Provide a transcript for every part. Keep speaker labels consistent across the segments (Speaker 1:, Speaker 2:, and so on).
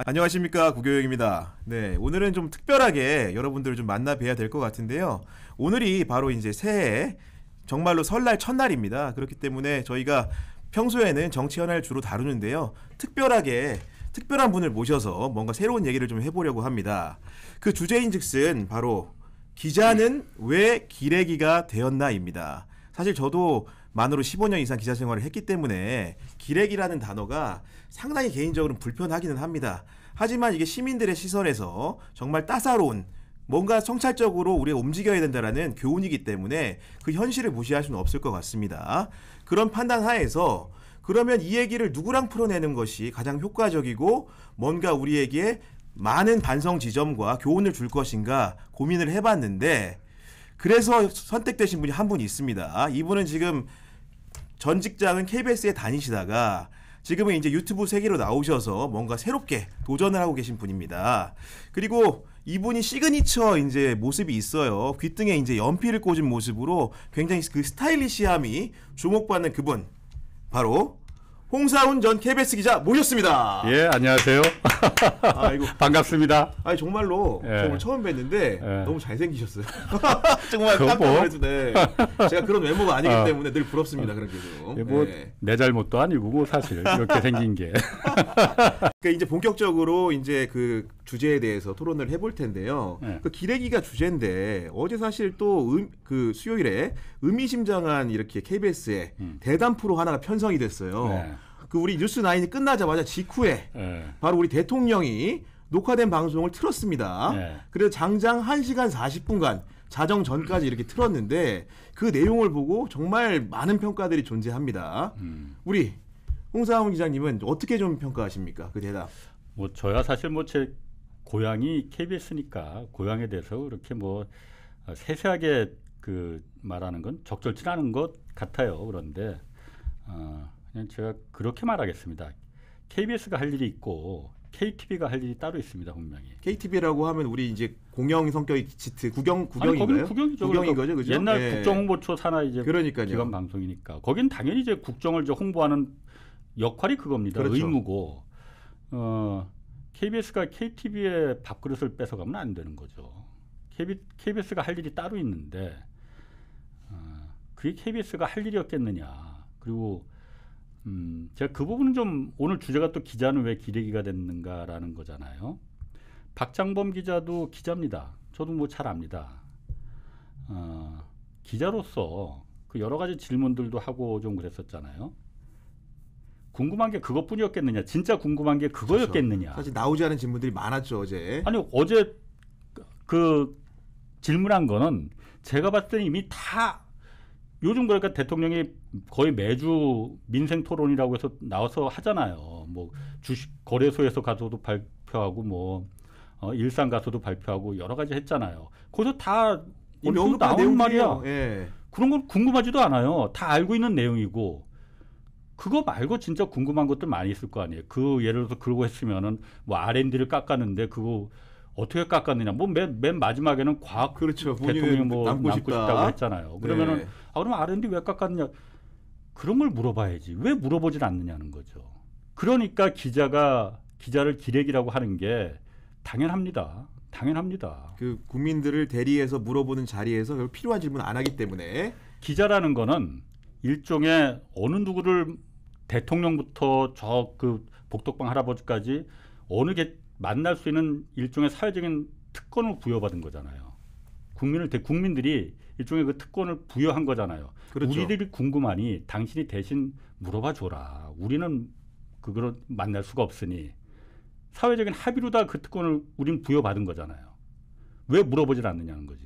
Speaker 1: 안녕하십니까, 구교영입니다. 네, 오늘은 좀 특별하게 여러분들을 좀 만나 뵈야 될 것 같은데요. 오늘이 바로 이제 새해 정말로 설날 첫날입니다. 그렇기 때문에 저희가 평소에는 정치 현안을 주로 다루는데요. 특별하게 특별한 분을 모셔서 뭔가 새로운 얘기를 좀 해보려고 합니다. 그 주제인즉슨 바로 기자는 왜 기레기가 되었나입니다. 사실 저도 만으로 15년 이상 기자 생활을 했기 때문에 기레기라는 단어가 상당히 개인적으로는 불편하기는 합니다. 하지만 이게 시민들의 시선에서 정말 따사로운 뭔가 성찰적으로 우리가 움직여야 된다라는 교훈이기 때문에 그 현실을 무시할 수는 없을 것 같습니다. 그런 판단 하에서 그러면 이 얘기를 누구랑 풀어내는 것이 가장 효과적이고 뭔가 우리에게 많은 반성 지점과 교훈을 줄 것인가 고민을 해봤는데 그래서 선택되신 분이 한 분 있습니다. 이분은 지금 전 직장은 KBS에 다니시다가 지금은 이제 유튜브 세계로 나오셔서 뭔가 새롭게 도전을 하고 계신 분입니다. 그리고 이분이 시그니처 이제 모습이 있어요. 귓등에 이제 연필을 꽂은 모습으로 굉장히 그 스타일리시함이 주목받는 그분 바로 홍사훈 전 KBS 기자 모셨습니다.
Speaker 2: 예, 안녕하세요.
Speaker 1: 아이고
Speaker 2: 반갑습니다.
Speaker 1: 아니 정말로
Speaker 2: 예.
Speaker 1: 정말 처음 뵀는데
Speaker 2: 예.
Speaker 1: 너무 잘생기셨어요. 정말 깜짝 놀랐는데 제가 그런 외모가 아니기 때문에 늘 부럽습니다. 그런 게도.
Speaker 2: 뭐 내 잘못도 아니고 뭐 사실 이렇게 생긴 게.
Speaker 1: 그러니까 이제 본격적으로 이제 그 주제에 대해서 토론을 해볼 텐데요.
Speaker 2: 예.
Speaker 1: 그 기레기가 주제인데 어제 사실 또 그 수요일에 의미심장한 이렇게 KBS에 대담 프로 하나가 편성이 됐어요.
Speaker 2: 네.
Speaker 1: 그 우리 뉴스9이 끝나자마자 직후에
Speaker 2: 예.
Speaker 1: 바로 우리 대통령이 녹화된 방송을 틀었습니다.
Speaker 2: 네.
Speaker 1: 그래서 장장 1시간 40분간 자정 전까지 이렇게 틀었는데 그 내용을 보고 정말 많은 평가들이 존재합니다. 우리 홍사훈 기자님은 어떻게 좀 평가하십니까? 그 대답.
Speaker 2: 뭐 저야 사실 뭐 제 고향이 KBS니까 고향에 대해서 그렇게 뭐 세세하게 그 말하는 건 적절치 않은 것 같아요. 그런데 그냥 제가 그렇게 말하겠습니다. KBS가 할 일이 있고 KTV가 할 일이 따로 있습니다. 분명히.
Speaker 1: KTV라고 하면 우리 이제 공영 성격이 짙은
Speaker 2: 아니,
Speaker 1: 구경인가요?
Speaker 2: 거기는 국영이죠.
Speaker 1: 구경인 거죠, 그죠?
Speaker 2: 옛날
Speaker 1: 예.
Speaker 2: 국정홍보처 산하 이제
Speaker 1: 그러니까요.
Speaker 2: 기관 방송이니까 거긴 당연히 이제 국정을 이제 홍보하는 역할이 그겁니다.
Speaker 1: 그렇죠.
Speaker 2: 의무고 KBS가 KTV의 밥그릇을 뺏어가면 안 되는 거죠. KBS가 할 일이 따로 있는데 그게 KBS가 할 일이었겠느냐. 그리고 제가 그 부분은 좀 오늘 주제가 또 기자는 왜 기레기가 됐는가라는 거잖아요. 박장범 기자도 기자입니다. 저도 뭐 잘 압니다. 기자로서 그 여러 가지 질문들도 하고 좀 그랬었잖아요. 궁금한 게 그것뿐이었겠느냐. 진짜 궁금한 게 그거였겠느냐.
Speaker 1: 그렇죠. 사실 나오지 않은 질문들이 많았죠 어제.
Speaker 2: 아니 어제 그 질문한 거는 제가 봤을 때는 이미 다 요즘 그러니까 대통령이 거의 매주 민생 토론이라고 해서 나와서 하잖아요. 뭐 주식 거래소에서 가서도 발표하고 뭐 일산 가서도 발표하고 여러 가지 했잖아요. 거기서 다
Speaker 1: 이미
Speaker 2: 어디서
Speaker 1: 언급한
Speaker 2: 나온 말이야.
Speaker 1: 내용이에요. 예.
Speaker 2: 그런 건 궁금하지도 않아요. 다 알고 있는 내용이고 그거 말고 진짜 궁금한 것들 많이 있을 거 아니에요. 그 예를 들어서 그러고 했으면은 뭐 R&D를 깎았는데 그거 어떻게 깎았느냐. 뭐 맨 마지막에는 과학
Speaker 1: 그렇죠.
Speaker 2: 대통령이 뭐
Speaker 1: 남고
Speaker 2: 싶다고 했잖아요. 그러면은
Speaker 1: 네.
Speaker 2: 그럼 R&D 왜 깎았느냐. 그런 걸 물어봐야지. 왜 물어보질 않느냐는 거죠. 그러니까 기자를 기레기라고 하는 게 당연합니다. 당연합니다.
Speaker 1: 그 국민들을 대리해서 물어보는 자리에서 결국 필요한 질문 안 하기 때문에
Speaker 2: 기자라는 거는 일종의 어느 누구를 대통령부터 저 그 복덕방 할아버지까지 어느 게 만날 수 있는 일종의 사회적인 특권을 부여받은 거잖아요. 국민들이 일종의 그 특권을 부여한 거잖아요.
Speaker 1: 그렇죠.
Speaker 2: 우리들이 궁금하니 당신이 대신 물어봐 줘라. 우리는 그걸 만날 수가 없으니 사회적인 합의로 다 그 특권을 우린 부여받은 거잖아요. 왜 물어보질 않느냐는 거지.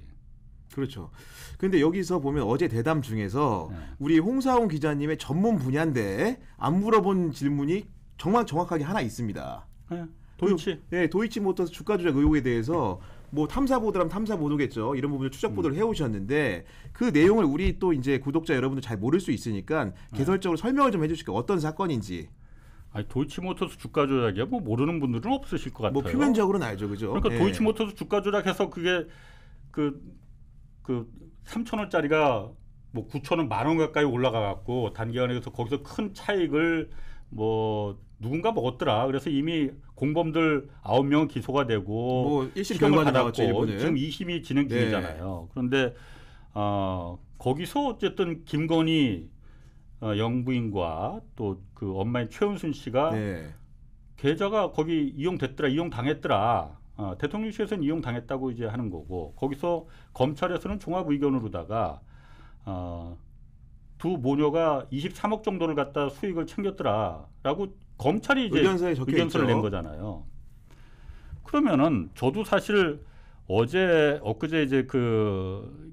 Speaker 1: 그렇죠. 근데 여기서 보면 어제 대담 중에서
Speaker 2: 네.
Speaker 1: 우리 홍사훈 기자님의 전문 분야인데 안 물어본 질문이 정말 정확하게 하나 있습니다.
Speaker 2: 네. 도이치.
Speaker 1: 네, 도이치모터스 주가 조작 의혹에 대해서 뭐 탐사 보도라면 탐사 보도겠죠. 이런 부분을 추적 보도를 해오셨는데 그 내용을 우리 또 이제 구독자 여러분들 잘 모를 수 있으니까 개설적으로 설명을 좀 해주실까요? 어떤 사건인지.
Speaker 2: 아니 도이치모터스 주가 조작이야 뭐 모르는 분들은 없으실 것 같아요.
Speaker 1: 뭐 표면적으로는 알죠, 그죠?
Speaker 2: 그러니까
Speaker 1: 예.
Speaker 2: 도이치모터스 주가 조작해서 그게 그 3,000원짜리가 뭐 9,000원, 10,000원 가까이 올라가 갖고 단기간에 서 거기서 큰 차익을 뭐 누군가 먹었더라. 그래서 이미 공범들 9명 기소가 되고
Speaker 1: 뭐 1심
Speaker 2: 실형을
Speaker 1: 결과도 나왔죠,
Speaker 2: 받았고
Speaker 1: 일본은.
Speaker 2: 지금 2심이 진행 중이잖아요. 그런데 거기서 어쨌든 김건희 영부인과 또 그 엄마인 최은순 씨가
Speaker 1: 네.
Speaker 2: 계좌가 거기 이용됐더라, 이용당했더라. 대통령실에서는 이용당했다고 이제 하는 거고 거기서 검찰에서는 종합 의견으로다가 두 모녀가 23억 정도를 갖다 수익을 챙겼더라라고 검찰이 이제
Speaker 1: 의견서에 적혀
Speaker 2: 의견서를
Speaker 1: 있죠.
Speaker 2: 낸 거잖아요. 그러면은 저도 사실 엊그제 이제 그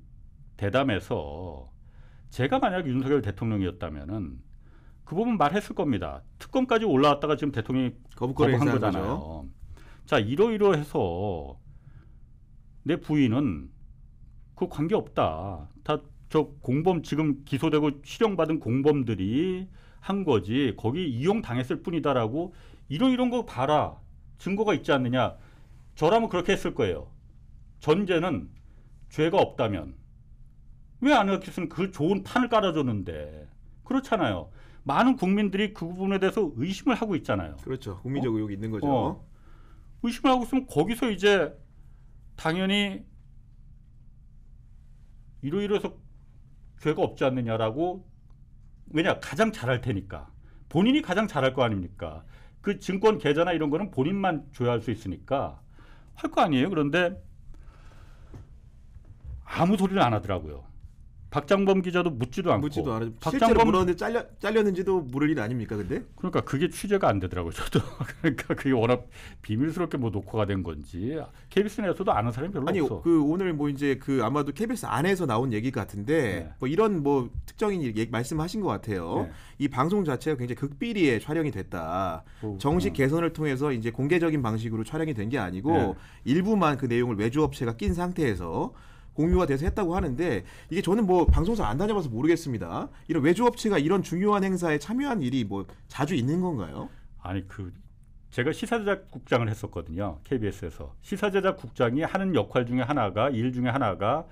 Speaker 2: 대담에서 제가 만약 윤석열 대통령이었다면은 그 부분 말했을 겁니다. 특검까지 올라왔다가 지금 대통령이
Speaker 1: 거부권을
Speaker 2: 거부한
Speaker 1: 행사한
Speaker 2: 거잖아요.
Speaker 1: 거죠.
Speaker 2: 자, 이러이러해서 내 부인은 그 관계 없다. 다 저 공범 지금 기소되고 실형받은 공범들이 한 거지. 거기 이용 당했을 뿐이다라고 이런 거 봐라. 증거가 있지 않느냐. 저라면 그렇게 했을 거예요. 전제는 죄가 없다면 왜 안 했겠으면 그 좋은 판을 깔아줬는데 그렇잖아요. 많은 국민들이 그 부분에 대해서 의심을 하고 있잖아요.
Speaker 1: 그렇죠. 국민적 의혹이 있는 거죠.
Speaker 2: 의심을 하고 있으면 거기서 이제 당연히 이러이러해서 죄가 없지 않느냐라고 왜냐 가장 잘할 테니까 본인이 가장 잘할 거 아닙니까? 그 증권 계좌나 이런 거는 본인만 조회할 수 있으니까 할 거 아니에요. 그런데 아무 소리를 안 하더라고요. 박장범 기자도 묻지도 않고.
Speaker 1: 묻지도 않아요. 실제로 물었는데 잘렸는지도 모를 일 아닙니까, 근데?
Speaker 2: 그러니까 그게 취재가 안 되더라고요. 저도. 그러니까 그게 워낙 비밀스럽게 뭐 녹화가 된 건지 KBS 내에서도 아는 사람이 별로
Speaker 1: 아니,
Speaker 2: 없어.
Speaker 1: 그 오늘 뭐 이제 그 아마도 KBS 안에서 나온 얘기 같은데
Speaker 2: 네.
Speaker 1: 뭐 이런 뭐 특정인 말씀하신 것 같아요.
Speaker 2: 네.
Speaker 1: 이 방송 자체가 굉장히 극비리에 촬영이 됐다. 정식 개선을 통해서 이제 공개적인 방식으로 촬영이 된 게 아니고
Speaker 2: 네.
Speaker 1: 일부만 그 내용을 외주업체가 낀 상태에서 공유가 돼서 했다고 하는데 이게 저는 뭐 방송사 안 다녀봐서 모르겠습니다. 이런 외주업체가 이런 중요한 행사에 참여한 일이 뭐 자주 있는 건가요?
Speaker 2: 아니 제가 시사제작국장을 했었거든요. KBS에서 시사제작국장이 하는 역할 중에 하나가 일 중에 하나가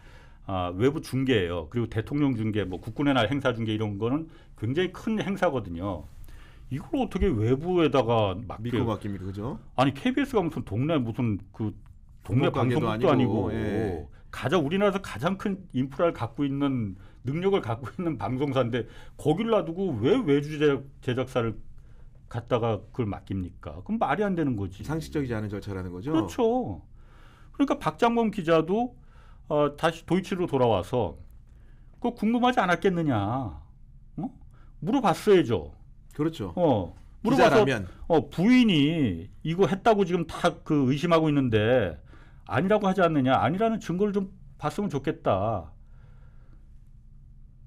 Speaker 2: 외부 중계예요. 그리고 대통령 중계, 뭐 국군의 날 행사 중계 이런 거는 굉장히 큰 행사거든요. 이걸 어떻게 외부에다가
Speaker 1: 믿고 맡깁니까, 그죠?
Speaker 2: 아니 KBS가 무슨 동네 방송국도 아니고
Speaker 1: 예.
Speaker 2: 우리나라에서 가장 큰 인프라를 갖고 있는 능력을 갖고 있는 방송사인데 거기를 놔두고 왜 외주 제작사를 갖다가 그걸 맡깁니까? 그럼 말이 안 되는 거지.
Speaker 1: 상식적이지 않은 절차라는 거죠.
Speaker 2: 그렇죠. 그러니까 박장범 기자도 다시 도이치로 돌아와서 그거 궁금하지 않았겠느냐? 물어봤어야죠.
Speaker 1: 그렇죠.
Speaker 2: 물어봐서
Speaker 1: 기자라면.
Speaker 2: 부인이 이거 했다고 지금 다 그 의심하고 있는데 아니라고 하지 않느냐? 아니라는 증거를 좀 봤으면 좋겠다.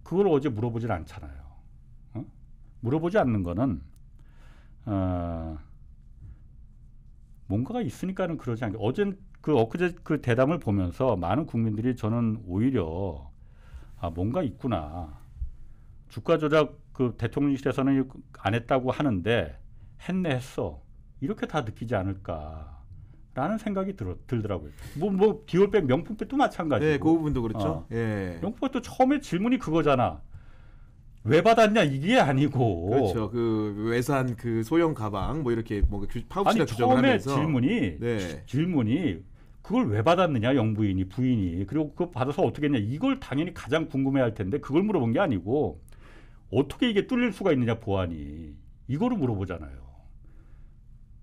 Speaker 2: 그걸 어제 물어보질 않잖아요. 물어보지 않는 거는 뭔가가 있으니까는 그러지 않게. 엊그제 그 대담을 보면서 많은 국민들이 저는 오히려 뭔가 있구나. 주가 조작 그 대통령실에서는 안 했다고 하는데 했어. 이렇게 다 느끼지 않을까라는 생각이 들더라고요. 뭐 디올백 명품백도 마찬가지고.
Speaker 1: 네, 그 부분도 그렇죠. 예.
Speaker 2: 명품백도 처음에 질문이 그거잖아. 왜 받았냐 이게 아니고.
Speaker 1: 그렇죠. 그 외산 그 소형 가방 뭐 이렇게 뭔가 파우치나 규정을
Speaker 2: 처음에
Speaker 1: 하면서
Speaker 2: 질문이 그걸 왜 받았느냐 영부인이 부인이 그리고 그거 받아서 어떻게 했냐 이걸 당연히 가장 궁금해할 텐데 그걸 물어본 게 아니고 어떻게 이게 뚫릴 수가 있느냐 보안이 이거를 물어보잖아요.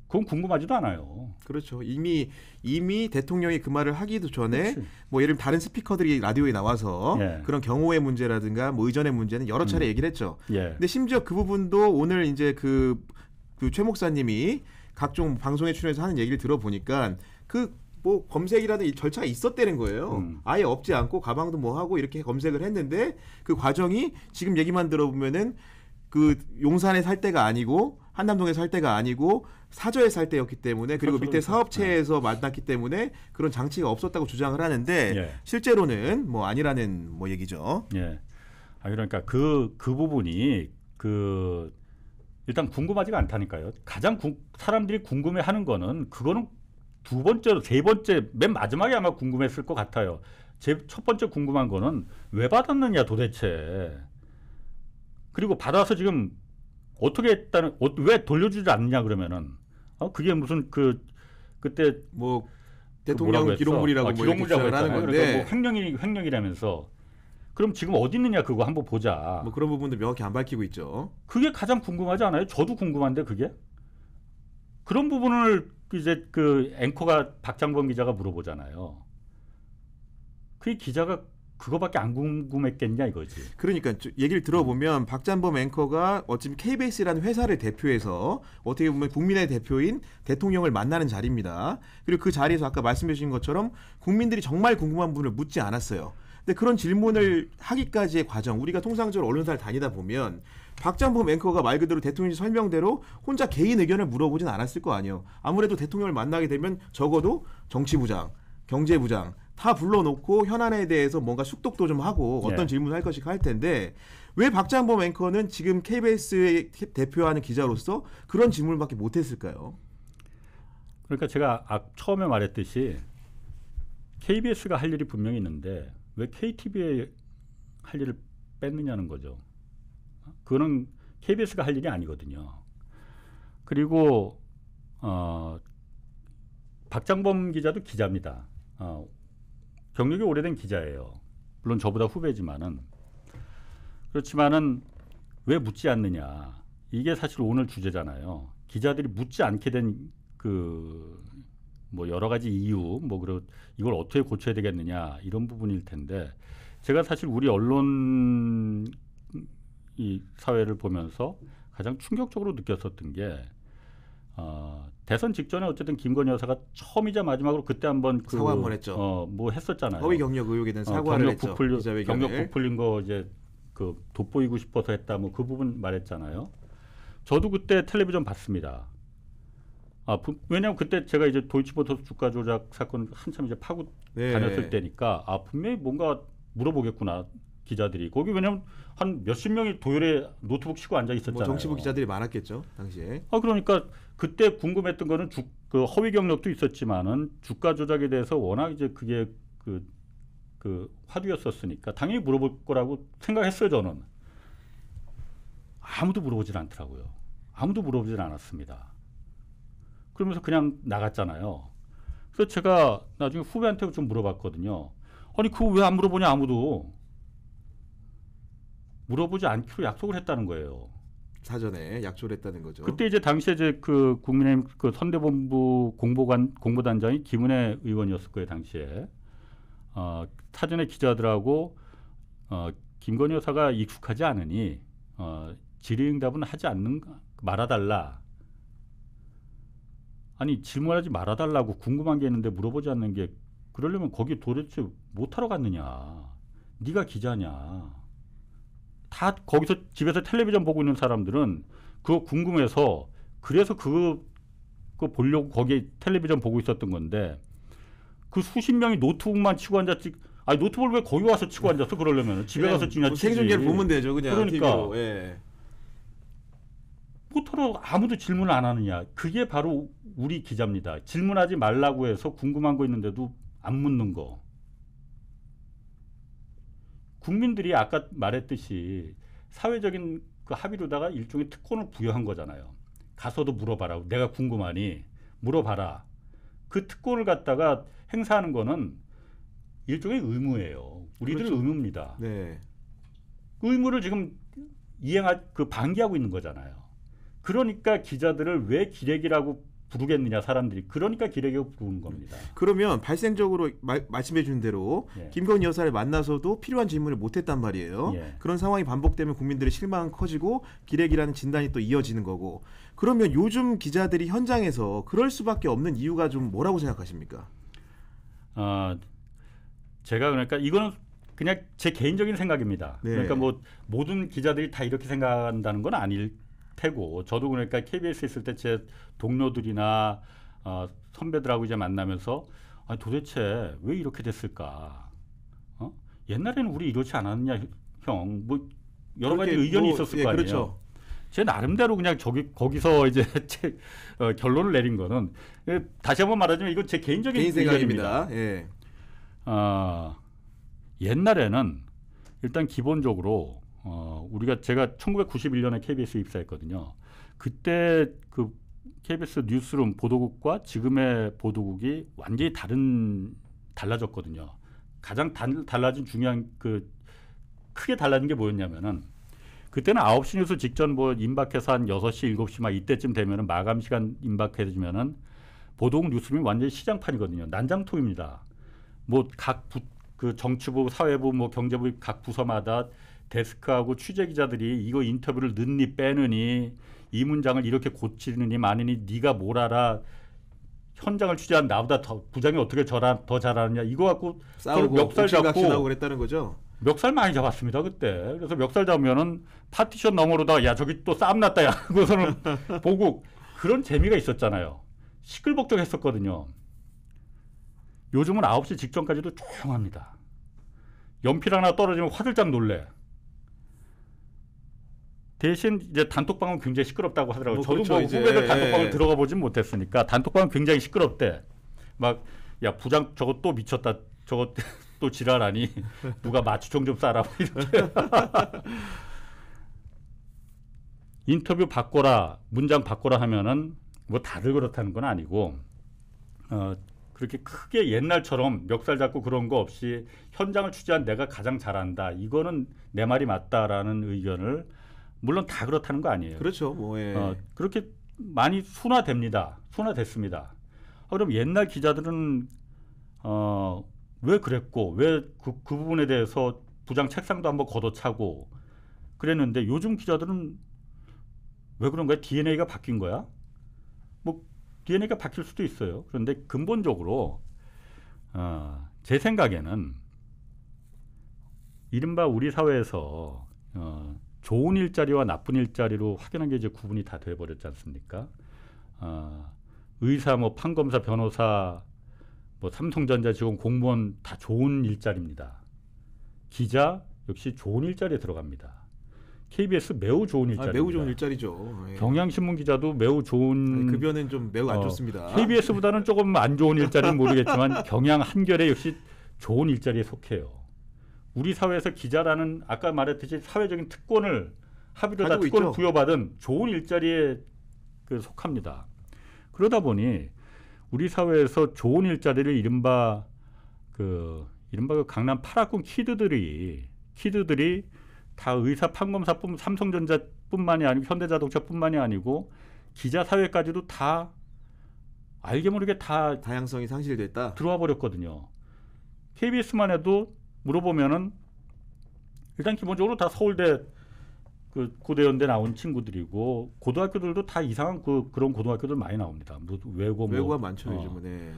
Speaker 2: 그건 궁금하지도 않아요.
Speaker 1: 그렇죠. 이미 대통령이 그 말을 하기도 전에
Speaker 2: 그렇지.
Speaker 1: 뭐 예를 들면 다른 스피커들이 라디오에 나와서
Speaker 2: 예.
Speaker 1: 그런 경호의 문제라든가 뭐 의전의 문제는 여러 차례 얘기를 했죠.
Speaker 2: 예.
Speaker 1: 근데 심지어 그 부분도 오늘 이제 그 최 목사님이 각종 방송에 출연해서 하는 얘기를 들어보니까 그 뭐 검색이라든 절차가 있었다는 거예요. 아예 없지 않고 가방도 뭐 하고 이렇게 검색을 했는데 그 과정이 지금 얘기만 들어보면은 그 용산에 살 때가 아니고 한남동에 살 때가 아니고 사저에 살 때였기 때문에 그리고 밑에 사업체에서 만났기 때문에 그런 장치가 없었다고 주장을 하는데
Speaker 2: 예.
Speaker 1: 실제로는 뭐 아니라는 뭐 얘기죠.
Speaker 2: 예. 그러니까 그 부분이 일단 궁금하지가 않다니까요. 가장 사람들이 궁금해하는 거는 그거는 두 번째로 세 번째 맨 마지막에 아마 궁금했을 것 같아요. 첫 번째 궁금한 거는 왜 받았느냐 도대체. 그리고 받아서 지금 어떻게 했다는 왜 돌려주지 않느냐 그러면은 그게 무슨 그때
Speaker 1: 뭐
Speaker 2: 그
Speaker 1: 대통령
Speaker 2: 뭐라고 했어?
Speaker 1: 기록물이라고 뭐 이렇게
Speaker 2: 기록물이라고
Speaker 1: 주장을 하는
Speaker 2: 했잖아요.
Speaker 1: 건데
Speaker 2: 그러니까 뭐 횡령이라면서 그럼 지금 어디 있느냐 그거 한번 보자.
Speaker 1: 뭐 그런 부분도 명확히 안 밝히고 있죠.
Speaker 2: 그게 가장 궁금하지 않아요? 저도 궁금한데 그게 그런 부분을 이제 그 앵커가 박장범 기자가 물어보잖아요. 그 기자가 그거밖에 안 궁금했겠냐 이거지.
Speaker 1: 그러니까 얘기를 들어보면 박찬범 앵커가 어차피 KBS라는 회사를 대표해서 어떻게 보면 국민의 대표인 대통령을 만나는 자리입니다. 그리고 그 자리에서 아까 말씀해 주신 것처럼 국민들이 정말 궁금한 부분을 묻지 않았어요. 근데 그런 질문을 하기까지의 과정, 우리가 통상적으로 언론사를 다니다 보면 박찬범 앵커가 말 그대로 대통령 설명대로 혼자 개인 의견을 물어보진 않았을 거 아니에요. 아무래도 대통령을 만나게 되면 적어도 정치부장, 경제부장 다 불러놓고 현안에 대해서 뭔가 숙독도 좀 하고 어떤 질문을 할 것인가 할 텐데 왜 박찬범 앵커는 지금 KBS의 대표하는 기자로서 그런 질문밖에 못했을까요?
Speaker 2: 그러니까 제가 처음에 말했듯이 KBS가 할 일이 분명히 있는데 왜 KTV에 할 일을 뺐느냐는 거죠. 그거는 KBS가 할 일이 아니거든요. 그리고 박장범 기자도 기자입니다. 경력이 오래된 기자예요. 물론 저보다 후배지만은 그렇지만은 왜 묻지 않느냐. 이게 사실 오늘 주제잖아요. 기자들이 묻지 않게 된 뭐 여러 가지 이유, 이걸 어떻게 고쳐야 되겠느냐 이런 부분일 텐데 제가 사실 우리 언론 이 사회를 보면서 가장 충격적으로 느꼈었던 게 대선 직전에 어쨌든 김건희 여사가 처음이자 마지막으로 그때 한번
Speaker 1: 사과 한번 했죠.
Speaker 2: 뭐 했었잖아요.
Speaker 1: 허위 경력 의혹에 대한 사과를 했죠.
Speaker 2: 경력 부풀린 거 이제 돋보이고 싶어서 했다. 뭐 그 부분 말했잖아요. 저도 그때 텔레비전 봤습니다. 왜냐하면 그때 제가 이제 도이치모터스 주가 조작 사건 한참 이제 파고 다녔을 때니까 분명히 뭔가 물어보겠구나 기자들이. 거기 왜냐하면 한 몇십 명이 도열에 노트북 치고 앉아 있었잖아요.
Speaker 1: 뭐 정치부 기자들이 많았겠죠 당시에.
Speaker 2: 그러니까 그때 궁금했던 거는 그 허위 경력도 있었지만은 주가 조작에 대해서 워낙 이제 그게 그 화두였었으니까 당연히 물어볼 거라고 생각했어요 저는. 아무도 물어보질 않더라고요. 아무도 물어보질 않았습니다. 그러면서 그냥 나갔잖아요. 그래서 제가 나중에 후배한테 좀 물어봤거든요. 아니 그거 왜 안 물어보냐 아무도. 물어보지 않기로 약속을 했다는 거예요. 사전에
Speaker 1: 약속을 했다는 거죠.
Speaker 2: 그때 이제 당시에 이제 그 국민의힘 그 선대본부 공보단장이 김은혜 의원이었을 거예요 당시에. 사전에 기자들하고 김건희 여사가 익숙하지 않으니 질의응답은 하지 않는 말아달라. 아니 질문하지 말아달라고 궁금한 게 있는데 물어보지 않는 게 그러려면 거기 도대체 못하러 갔느냐. 네가 기자냐. 다 거기서 집에서 텔레비전 보고 있는 사람들은 그거 궁금해서 그래서 그거 보려고 거기 텔레비전 보고 있었던 건데 그 수십 명이 노트북만 치고 앉았지. 아니 노트북을 왜 거기 와서 치고 앉았어? 그러려면 집에 가서 치냐 치지.
Speaker 1: 생중계를 보면 되죠 그냥.
Speaker 2: 그러니까
Speaker 1: TV로. 예.
Speaker 2: 뭐더러 아무도 질문을 안 하느냐. 그게 바로 우리 기자입니다. 질문하지 말라고 해서 궁금한 거 있는데도 안 묻는 거. 국민들이 아까 말했듯이 사회적인 그 합의로다가 일종의 특권을 부여한 거잖아요. 가서도 물어봐라. 내가 궁금하니 물어봐라. 그 특권을 갖다가 행사하는 거는 일종의 의무예요. 우리들
Speaker 1: 그렇죠.
Speaker 2: 의무입니다.
Speaker 1: 네.
Speaker 2: 의무를 지금 방기하고 있는 거잖아요. 그러니까 기자들을 왜 기레기라고 부르겠느냐 사람들이. 그러니까 기레기라고 부르는 겁니다.
Speaker 1: 그러면 발생적으로 말씀해 준 대로 김건희 여사를 만나서도 필요한 질문을 못했단 말이에요. 그런 상황이 반복되면 국민들의 실망은 커지고 기레기라는 진단이 또 이어지는 거고. 그러면 요즘 기자들이 현장에서 그럴 수밖에 없는 이유가 좀 뭐라고 생각하십니까?
Speaker 2: 제가 그러니까 이거는 그냥 제 개인적인 생각입니다. 그러니까 뭐 모든 기자들이 다 이렇게 생각한다는 건 아닐 테고 저도 그러니까 KBS 있을 때 제 동료들이나 선배들하고 이제 만나면서 도대체 왜 이렇게 됐을까? 옛날에는 우리 이렇지 않았냐 형? 뭐 여러 가지 의견이 있었을 거 아니에요. 그렇죠. 제 나름대로 그냥 거기서 이제 결론을 내린 거는 다시 한번 말하자면 이건 제 개인적인 의견입니다. 옛날에는 일단 기본적으로 제가 1991년에 KBS 입사했거든요. 그때 그 KBS 뉴스룸 보도국과 지금의 보도국이 완전히 달라졌거든요. 가장 달라진 중요한 크게 달라진 게 뭐였냐면은 그때는 9시 뉴스 직전 뭐 임박해서 한 6시, 7시 막 이때쯤 되면은 마감 시간 임박해지면은 보도국 뉴스룸이 완전히 시장판이거든요. 난장통입니다. 뭐 그 정치부, 사회부, 뭐 경제부 각 부서마다 데스크하고 취재 기자들이 이거 인터뷰를 넣니 빼느니 이 문장을 이렇게 고치느니 마느니 네가 뭘 알아, 현장을 취재한 나보다 더 부장이 어떻게 더 잘하느냐 이거 갖고
Speaker 1: 싸우고
Speaker 2: 멱살 잡고
Speaker 1: 나고 그랬다는 거죠.
Speaker 2: 멱살 많이 잡았습니다 그때. 그래서 멱살 잡으면은 파티션 너머로다가 야 저기 또 싸움 났다 야 그거서는 보고 그런 재미가 있었잖아요. 시끌벅적했었거든요. 요즘은 9시 직전까지도 조용합니다. 연필 하나 떨어지면 화들짝 놀래. 대신 이제 단톡방은 굉장히 시끄럽다고 하더라고요. 저도
Speaker 1: 그렇죠,
Speaker 2: 뭐
Speaker 1: 이제.
Speaker 2: 후배들 단톡방을 들어가 보진 못했으니까 단톡방은 굉장히 시끄럽대. 막 야 부장 저거 또 미쳤다. 저거 또 지랄하니 누가 마취총 좀 쏴라 이렇게. 인터뷰 바꿔라, 문장 바꿔라 하면은 뭐 다들 그렇다는 건 아니고 그렇게 크게 옛날처럼 멱살 잡고 그런 거 없이 현장을 취재한 내가 가장 잘한다. 이거는 내 말이 맞다라는 의견을 물론 다 그렇다는 거 아니에요.
Speaker 1: 그렇죠. 뭐 예.
Speaker 2: 그렇게 많이 순화됐습니다. 그럼 옛날 기자들은 왜 그랬고 왜 그 부분에 대해서 부장 책상도 한번 걷어차고 그랬는데 요즘 기자들은 왜 그런 거야? DNA가 바뀐 거야? 뭐 DNA가 바뀔 수도 있어요. 그런데 근본적으로 제 생각에는 이른바 우리 사회에서 좋은 일자리와 나쁜 일자리로 확연하게 이제 구분이 다 돼버렸지 않습니까? 의사, 뭐 판검사, 변호사, 뭐 삼성전자 직원, 공무원 다 좋은 일자리입니다. 기자 역시 좋은 일자리에 들어갑니다. KBS 매우 좋은 일자리입니다.
Speaker 1: 매우 좋은 일자리죠. 예.
Speaker 2: 경향신문 기자도 매우 좋은.
Speaker 1: 급여는 좀 매우 안 좋습니다.
Speaker 2: KBS보다는 조금 안 좋은 일자리는 모르겠지만 경향 한겨레 역시 좋은 일자리에 속해요. 우리 사회에서 기자라는 아까 말했듯이 사회적인 특권을 합의로 다 특권을 부여받은 좋은 일자리에 속합니다. 그러다 보니 우리 사회에서 좋은 일자리를 이른바 그 강남 8학군 키드들이 다 의사, 판검사뿐 삼성전자뿐만이 아니고 현대자동차뿐만이 아니고 기자 사회까지도 다 알게 모르게 다
Speaker 1: 다양성이 상실됐다.
Speaker 2: 들어와 버렸거든요. KBS만 해도 물어보면은 일단 기본적으로 다 서울대 그 고대연대 나온 친구들이고 고등학교들도 다 이상한 그런 고등학교들 많이 나옵니다.
Speaker 1: 외고가 많죠 요즘은. 네.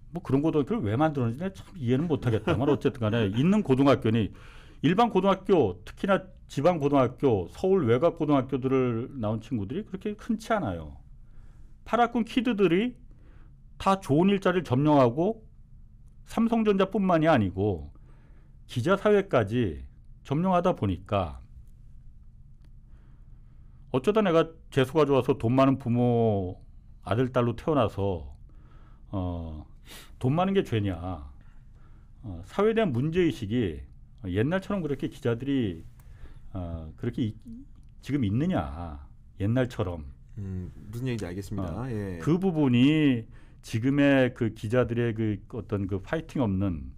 Speaker 2: 뭐 그런 고등학교를 왜 만들었는지 참 이해는 못하겠다만 어쨌든 간에 있는 고등학교니 일반 고등학교 특히나 지방 고등학교 서울 외곽 고등학교들을 나온 친구들이 그렇게 흔치 않아요. 8학군 키드들이 다 좋은 일자리를 점령하고 삼성전자뿐만이 아니고 기자 사회까지 점령하다 보니까 어쩌다 내가 재수가 좋아서 돈 많은 부모 아들 딸로 태어나서 돈 많은 게 죄냐. 사회에 대한 문제의식이 옛날처럼 그렇게 기자들이 그렇게 지금 있느냐. 옛날처럼.
Speaker 1: 무슨 얘기인지 알겠습니다. 예.
Speaker 2: 그 부분이 지금의 그 기자들의 그 어떤 그 파이팅 없는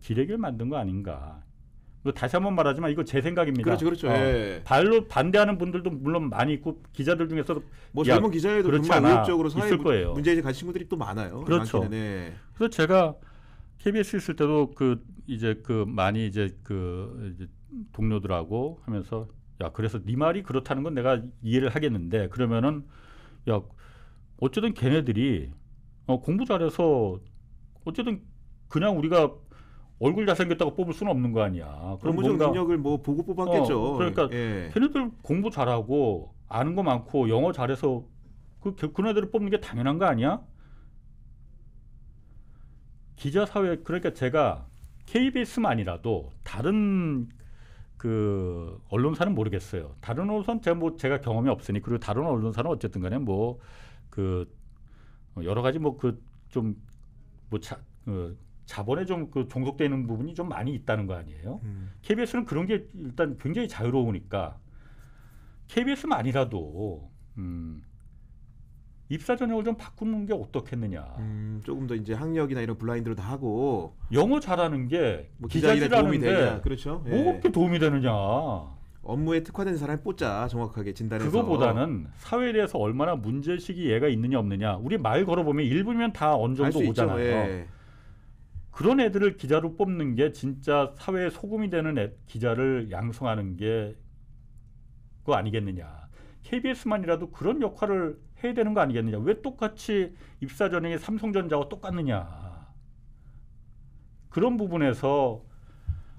Speaker 2: 기레기를 만든 거 아닌가. 다시 한번 말하지만 이거 제 생각입니다.
Speaker 1: 그렇죠. 예.
Speaker 2: 발로 반대하는 분들도 물론 많이 있고 기자들 중에서도
Speaker 1: 뭐 젊은 기자에도 정말 의욕적으로 사회 문제에 가신 분들이 또 많아요.
Speaker 2: 그렇죠.
Speaker 1: 네.
Speaker 2: 그래서 제가 KBS 있을 때도 많이 이제 동료들하고 하면서 야 그래서 네 말이 그렇다는 건 내가 이해를 하겠는데 그러면은 야 어쨌든 걔네들이 공부 잘해서 어쨌든 그냥 우리가 얼굴 잘생겼다고 뽑을 수는 없는 거 아니야. 그럼
Speaker 1: 업무적 능력을 뭐 보고 뽑았겠죠.
Speaker 2: 그러니까 걔네들 공부 잘하고 아는 거 많고 영어 잘해서 그네들을 뽑는 게 당연한 거 아니야? 기자 사회 그러니까 제가 KBS만이라도 다른 그 언론사는 모르겠어요. 다른 언론사는 제가 경험이 없으니 그리고 다른 언론사는 어쨌든 간에 여러 가지 자본에 좀 그 종속되어 있는 부분이 좀 많이 있다는 거 아니에요? KBS는 그런 게 일단 굉장히 자유로우니까 KBS만이라도 입사 전형을 좀 바꾸는 게 어떻겠느냐.
Speaker 1: 조금 더 이제 학력이나 이런 블라인드로 다 하고
Speaker 2: 영어 잘하는 게
Speaker 1: 뭐 기자일에 도움이 되냐,
Speaker 2: 기자질하는데
Speaker 1: 그렇죠?
Speaker 2: 뭐 그렇게 도움이 되느냐.
Speaker 1: 업무에 특화된 사람을 뽑자, 정확하게 진단해서.
Speaker 2: 그거보다는 사회에 대해서 얼마나 문제의식이 얘가 있느냐 없느냐. 우리 말 걸어보면 1분이면 다 어느
Speaker 1: 알
Speaker 2: 정도
Speaker 1: 수 있죠.
Speaker 2: 오잖아요.
Speaker 1: 예.
Speaker 2: 그런 애들을 기자로 뽑는 게 진짜 사회에 소금이 되는 기자를 양성하는 게 그거 아니겠느냐. KBS만이라도 그런 역할을 해야 되는 거 아니겠느냐. 왜 똑같이 입사 전형이 삼성전자와 똑같느냐. 그런 부분에서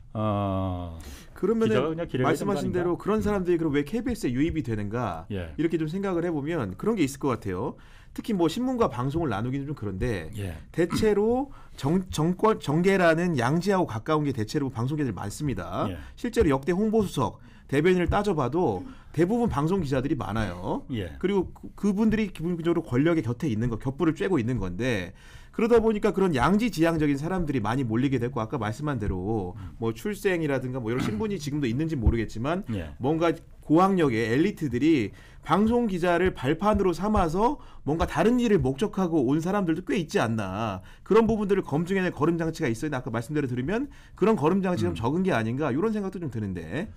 Speaker 2: 기자가
Speaker 1: 그러면은
Speaker 2: 그냥 기레가
Speaker 1: 말씀하신
Speaker 2: 되는 거
Speaker 1: 대로
Speaker 2: 아닌가?
Speaker 1: 그런 사람들이 그럼 왜 KBS에 유입이 되는가,
Speaker 2: 예.
Speaker 1: 이렇게 좀 생각을 해보면 그런 게 있을 것 같아요. 특히 뭐 신문과 방송을 나누기는 좀 그런데
Speaker 2: 예.
Speaker 1: 대체로 정계라는 양지하고 가까운 게 대체로 방송계들 많습니다.
Speaker 2: 예.
Speaker 1: 실제로 역대 홍보수석, 대변인을 따져봐도 대부분 방송 기자들이 많아요.
Speaker 2: 예.
Speaker 1: 그리고 그분들이 기본적으로 권력의 곁에 있는 거, 겹불을 쬐고 있는 건데, 그러다 보니까 그런 양지지향적인 사람들이 많이 몰리게 되고, 아까 말씀한 대로 뭐 출생이라든가 뭐 이런 신분이 지금도 있는지 모르겠지만
Speaker 2: 예.
Speaker 1: 뭔가 고학력의 엘리트들이 방송 기자를 발판으로 삼아서 뭔가 다른 일을 목적하고 온 사람들도 꽤 있지 않나. 그런 부분들을 검증해낼 걸음 장치가 있어야, 아까 말씀대로 들으면 그런 걸음 장치가 좀 적은 게 아닌가, 이런 생각도 좀 드는데.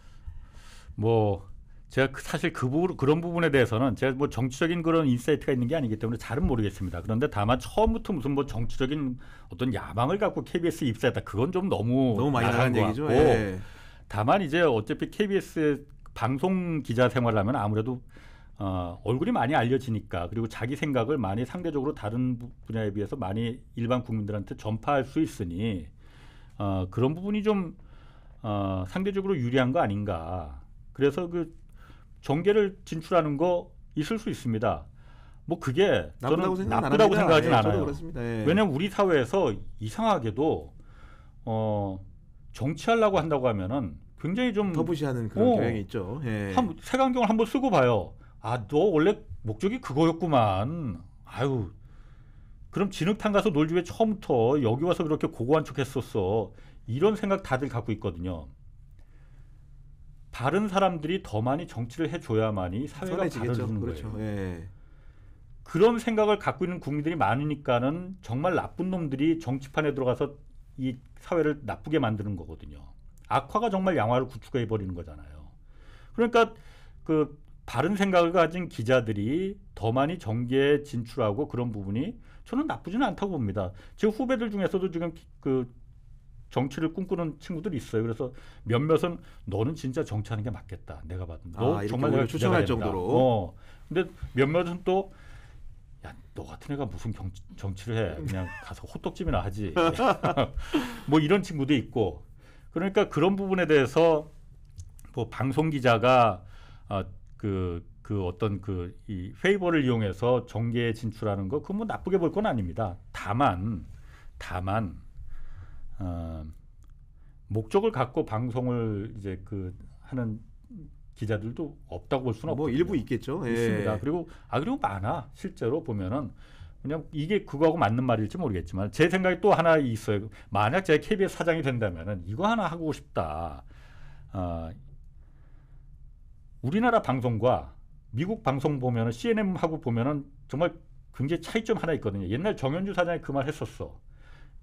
Speaker 2: 뭐 제가 사실 그런 부분에 대해서는 제가 뭐 정치적인 그런 인사이트가 있는 게 아니기 때문에 잘은 모르겠습니다. 그런데 다만 처음부터 무슨 뭐 정치적인 어떤 야망을 갖고 KBS에 입사했다, 그건 좀 너무
Speaker 1: 많이 나가는 얘기죠.
Speaker 2: 같고,
Speaker 1: 예.
Speaker 2: 다만 이제 어차피 KBS 방송 기자 생활을 하면 아무래도 얼굴이 많이 알려지니까, 그리고 자기 생각을 많이 상대적으로 다른 분야에 비해서 많이 일반 국민들한테 전파할 수 있으니 그런 부분이 좀 상대적으로 유리한 거 아닌가. 그래서 그 정계를 진출하는 거 있을 수 있습니다. 뭐 그게
Speaker 1: 나쁘다고
Speaker 2: 저는 나쁘다고 생각하진
Speaker 1: 예,
Speaker 2: 않아요.
Speaker 1: 저도 그렇습니다. 예.
Speaker 2: 왜냐하면 우리 사회에서 이상하게도 정치하려고 한다고 하면은 굉장히 좀
Speaker 1: 터부시하는 그런 경향이 있죠. 예.
Speaker 2: 색안경을 한번 쓰고 봐요. 아, 너 원래 목적이 그거였구만. 아유, 그럼 진흙탕 가서 놀지 왜 처음부터 여기 와서 그렇게 고고한 척했었어. 이런 생각 다들 갖고 있거든요. 바른 사람들이 더 많이 정치를 해줘야만이 사회가
Speaker 1: 선해지겠죠.
Speaker 2: 바르는
Speaker 1: 그렇죠.
Speaker 2: 거예요.
Speaker 1: 예.
Speaker 2: 그런 생각을 갖고 있는 국민들이 많으니까는 정말 나쁜 놈들이 정치판에 들어가서 이 사회를 나쁘게 만드는 거거든요. 악화가 정말 양화를 구축해 버리는 거잖아요. 그러니까 그 바른 생각을 가진 기자들이 더 많이 정계에 진출하고 그런 부분이 저는 나쁘지는 않다고 봅니다. 제 후배들 중에서도 지금 그 정치를 꿈꾸는 친구들이 있어요. 그래서 몇몇은 너는 진짜 정치하는 게 맞겠다. 내가 봐도 너 정말 내가
Speaker 1: 추천할 정도로.
Speaker 2: 근데 몇몇은 또 야, 너 같은 애가 무슨 정치를 해? 그냥 가서 호떡집이나 하지. 뭐 이런 친구도 있고. 그러니까 그런 부분에 대해서 뭐 방송 기자가 그 어떤 이 페이버를 이용해서 정계에 진출하는 거, 그건 뭐 나쁘게 볼 건 아닙니다. 다만 목적을 갖고 방송을 이제 하는 기자들도 없다고 볼 수는 없거든요.
Speaker 1: 뭐 일부 있겠죠. 예.
Speaker 2: 있습니다. 그리고 많아. 실제로 보면은 그냥 이게 그거하고 맞는 말일지 모르겠지만 제 생각이 또 하나 있어요. 만약 제가 KBS 사장이 된다면은 이거 하나 하고 싶다. 우리나라 방송과 미국 방송 보면은 CNN하고 보면은 정말 굉장히 차이점 하나 있거든요. 옛날 정현주 사장이 그 말 했었어.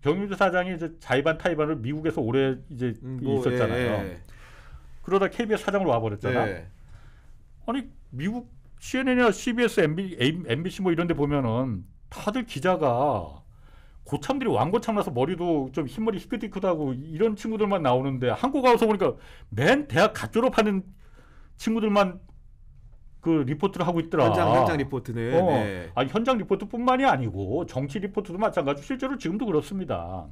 Speaker 2: 정윤주 사장이 이제 자의반 타의반을 미국에서 오래 이제 있었잖아요. 예. 그러다 KBS 사장으로 와버렸잖아.
Speaker 1: 예.
Speaker 2: 아니 미국 CNN이나 CBS, MBC 뭐 이런 데 보면은 다들 기자가 고참들이 왕고참 나서 머리도 좀 흰머리 희끗희끗하고 이런 친구들만 나오는데 한국 와서 보니까 맨 대학 갓 졸업하는 친구들만 그 리포트를 하고 있더라.
Speaker 1: 현장 리포트는. 네.
Speaker 2: 아니, 현장 리포트뿐만이 아니고 정치 리포트도 마찬가지로 실제로 지금도 그렇습니다.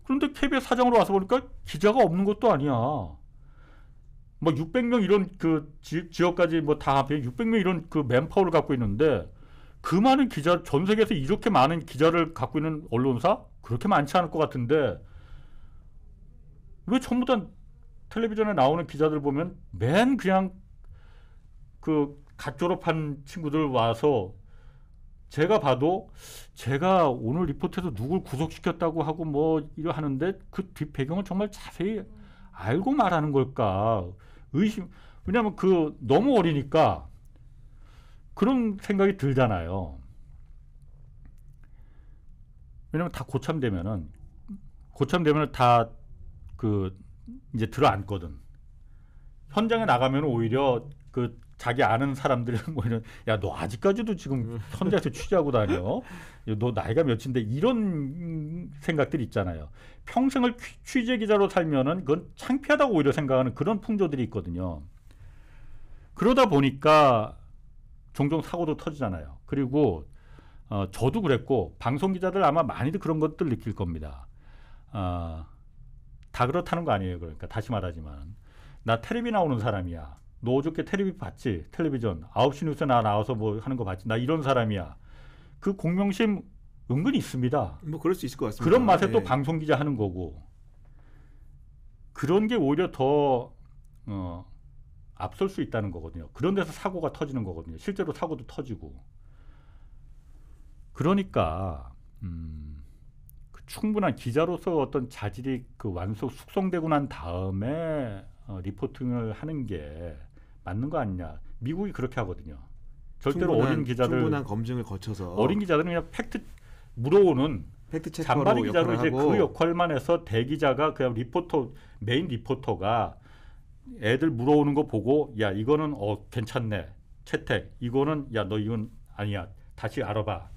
Speaker 2: 그런데 KBS 사장으로 와서 보니까 기자가 없는 것도 아니야. 뭐 600명 이런 그 지역까지 뭐 다 합해 600명 이런 그 맨파워를 갖고 있는데 그 많은 기자, 전 세계에서 이렇게 많은 기자를 갖고 있는 언론사 그렇게 많지 않을 것 같은데 왜 전부 다 텔레비전에 나오는 기자들 보면 맨 그냥 갓 졸업한 친구들 와서 제가 봐도 제가 오늘 리포트에서 누굴 구속시켰다고 하고 뭐 이러 하는데 그 뒷 배경을 정말 자세히 알고 말하는 걸까 의심. 왜냐하면 그 너무 어리니까 그런 생각이 들잖아요. 왜냐면 다 고참되면은 다 그 이제 들어앉거든. 현장에 나가면 오히려 그 자기 아는 사람들은 뭐 이런 야 너 아직까지도 지금 현장에서 취재하고 다녀? 너 나이가 몇인데 이런 생각들이 있잖아요. 평생을 취재 기자로 살면은 그건 창피하다고 오히려 생각하는 그런 풍조들이 있거든요. 그러다 보니까 종종 사고도 터지잖아요. 그리고 저도 그랬고 방송 기자들 아마 많이들 그런 것들 느낄 겁니다. 다 그렇다는 거 아니에요. 그러니까 다시 말하지만 나 텔레비 나오는 사람이야. 너 어저께 텔레비 봤지? 텔레비전 9시 뉴스에 나 나와서 뭐 하는 거 봤지? 나 이런 사람이야. 그 공명심 은근히 있습니다.
Speaker 1: 뭐 그럴 수 있을 것 같습니다.
Speaker 2: 그런 맛에 또 방송 기자 하는 거고 그런 게 오히려 더 앞설 수 있다는 거거든요. 그런 데서 사고가 터지는 거거든요. 실제로 사고도 터지고. 그러니까 그 충분한 기자로서 어떤 자질이 그 숙성되고 난 다음에 리포팅을 하는 게 맞는 거 아니냐. 미국이 그렇게 하거든요. 절대로 어린 기자들
Speaker 1: 충분한 검증을 거쳐서
Speaker 2: 어린 기자들은 그냥 팩트 물어오는
Speaker 1: 팩트 체커로
Speaker 2: 잔바리 기자로
Speaker 1: 역할을
Speaker 2: 이제
Speaker 1: 하고
Speaker 2: 그 역할만 해서 대기자가 그냥 메인 리포터가 애들 물어오는 거 보고 야 이거는 괜찮네 채택 이거는 야 너 이건 아니야 다시 알아봐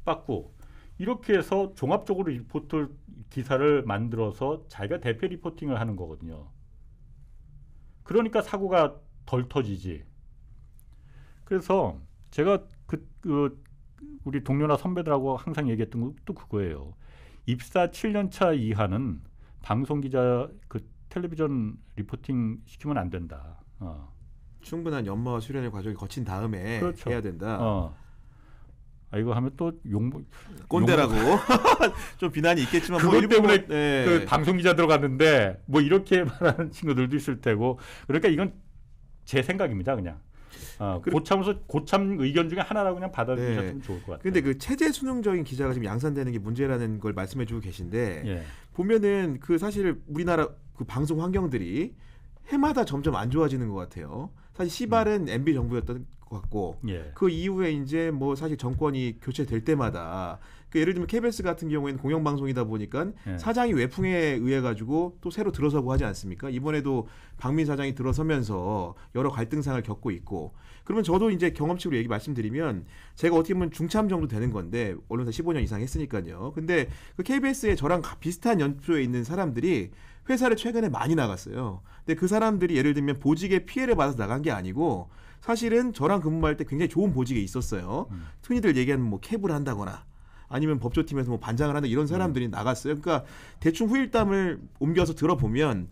Speaker 2: 빠꾸 이렇게 해서 종합적으로 리포트 기사를 만들어서 자기가 대표 리포팅을 하는 거거든요. 그러니까 사고가 덜 터지지. 그래서 제가 우리 동료나 선배들하고 항상 얘기했던 것도 그거예요. 입사 7년 차 이하는 방송 기자 그 텔레비전 리포팅 시키면 안 된다.
Speaker 1: 충분한 연마와 수련의 과정을 거친 다음에
Speaker 2: 그렇죠.
Speaker 1: 해야 된다.
Speaker 2: 이거 하면 또
Speaker 1: 꼰대라고 좀 비난이 있겠지만
Speaker 2: 그것 때문에
Speaker 1: 네.
Speaker 2: 그 방송 기자 들어갔는데 뭐 이렇게 말하는 친구들도 있을 테고 그러니까 이건 제 생각입니다. 그냥 고참 의견 중에 하나라고 그냥 받아들이셨으면 좋을 것 같아요.
Speaker 1: 근데 그 체제 수능적인 기자가 지금 양산되는 게 문제라는 걸 말씀해주고 계신데
Speaker 2: 예.
Speaker 1: 보면은 그 사실 우리나라 그 방송 환경들이 해마다 점점 안 좋아지는 것 같아요. 사실 시발은 MB 정부였던 것 같고
Speaker 2: 예.
Speaker 1: 그 이후에 이제 뭐 사실 정권이 교체될 때마다 그 예를 들면 KBS 같은 경우에는 공영방송이다 보니까 사장이 외풍에 의해 가지고 또 새로 들어서고 하지 않습니까? 이번에도 박민 사장이 들어서면서 여러 갈등상을 겪고 있고 그러면 저도 이제 경험치로 얘기 말씀드리면 제가 어떻게 보면 중참 정도 되는 건데 언론사 15년 이상 했으니까요. 근데 그 KBS에 저랑 비슷한 연초에 있는 사람들이 회사를 최근에 많이 나갔어요. 근데 그 사람들이 예를 들면 보직에 피해를 받아서 나간 게 아니고 사실은 저랑 근무할 때 굉장히 좋은 보직에 있었어요. 흔히들 얘기하는 뭐 캡을 한다거나 아니면 법조팀에서 뭐 반장을 한다 이런 사람들이 나갔어요. 그러니까 대충 후일담을 옮겨서 들어보면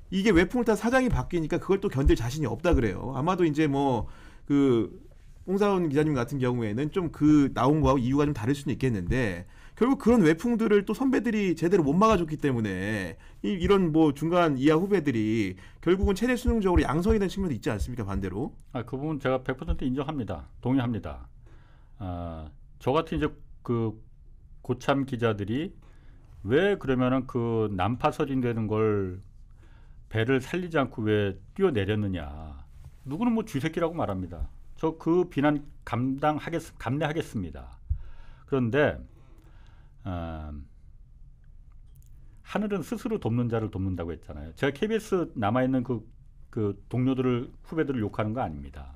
Speaker 1: 이게 외풍을 타서 사장이 바뀌니까 그걸 또 견딜 자신이 없다 그래요. 아마도 이제 뭐 그 홍사훈 기자님 같은 경우에는 좀 그 나온 거하고 이유가 좀 다를 수는 있겠는데 결국 그런 외풍들을 또 선배들이 제대로 못 막아줬기 때문에 이런 뭐 중간 이하 후배들이 결국은 체제 수능적으로 양성이 된 측면도 있지 않습니까? 반대로.
Speaker 2: 그 부분 제가 100% 인정합니다. 동의합니다. 저 같은 이제 그 고참 기자들이 왜 그러면은 그 난파설인 되는 걸 배를 살리지 않고 왜 뛰어내렸느냐. 누구는 뭐 쥐새끼라고 말합니다. 저 그 비난 감내하겠습니다. 그런데 하늘은 스스로 돕는 자를 돕는다고 했잖아요. 제가 KBS 남아있는 그 동료들을 후배들을 욕하는 거 아닙니다.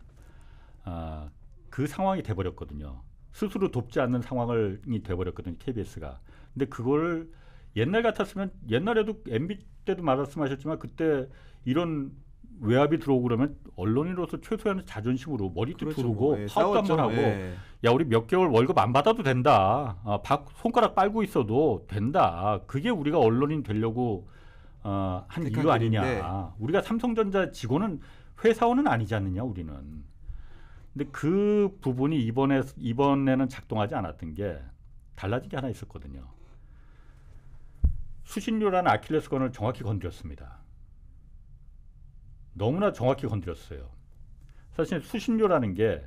Speaker 2: 그 상황이 돼버렸거든요. 스스로 돕지 않는 상황이 돼버렸거든요. KBS가. 근데 그걸 옛날 같았으면 옛날에도 MB 때도 말씀하셨지만 그때 이런 외압이 들어오고 그러면 언론인으로서 최소한의 자존심으로 머리도
Speaker 1: 그렇죠.
Speaker 2: 두르고
Speaker 1: 예,
Speaker 2: 파업도 한번 하고
Speaker 1: 예.
Speaker 2: 야 우리 몇 개월 월급 안 받아도 된다. 손가락 빨고 있어도 된다. 그게 우리가 언론인 되려고 한 이유 아니냐. 우리가 삼성전자 직원은 회사원은 아니지 않느냐 우리는. 근데 그 부분이 이번에는 작동하지 않았던 게 달라진 게 하나 있었거든요. 수신료라는 아킬레스건을 정확히 건드렸습니다. 너무나 정확히 건드렸어요. 사실 수신료라는 게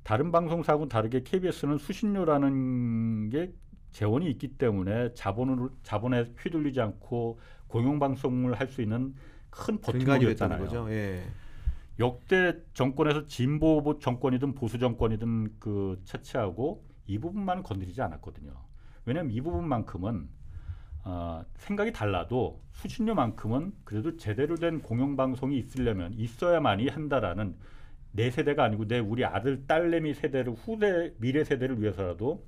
Speaker 2: 다른 방송사하고는 다르게 KBS는 수신료라는 게 재원이 있기 때문에 자본에 휘둘리지 않고 공영방송을 할 수 있는 큰
Speaker 1: 근간이 됐다는
Speaker 2: 버팀목이었잖아요.
Speaker 1: 거죠. 예.
Speaker 2: 역대 정권에서 진보 정권이든 보수 정권이든 그 차치하고 이 부분만은 건드리지 않았거든요. 왜냐하면 이 부분만큼은 생각이 달라도 수신료만큼은 그래도 제대로 된 공영방송이 있어야만이 한다라는 내 세대가 아니고 우리 아들 딸내미 세대를 미래 세대를 위해서라도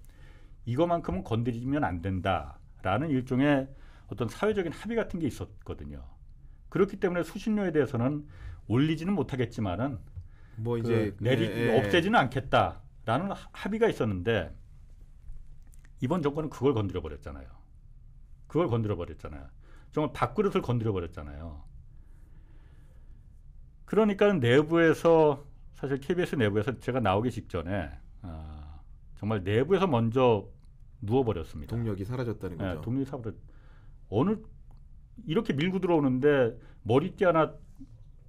Speaker 2: 이거만큼은 건드리면 안 된다라는 일종의 어떤 사회적인 합의 같은 게 있었거든요. 그렇기 때문에 수신료에 대해서는 올리지는 못하겠지만은
Speaker 1: 뭐 이제
Speaker 2: 없애지는 않겠다라는 합의가 있었는데 이번 정권은 그걸 건드려 버렸잖아요. 정말 밥그릇을 건드려 버렸잖아요. 그러니까 내부에서 사실 KBS 내부에서 제가 나오기 직전에 정말 내부에서 먼저 누워버렸습니다.
Speaker 1: 동력이 사라졌다는 거죠.
Speaker 2: 네, 동력이 사라졌. 이렇게 밀고 들어오는데 머리띠 하나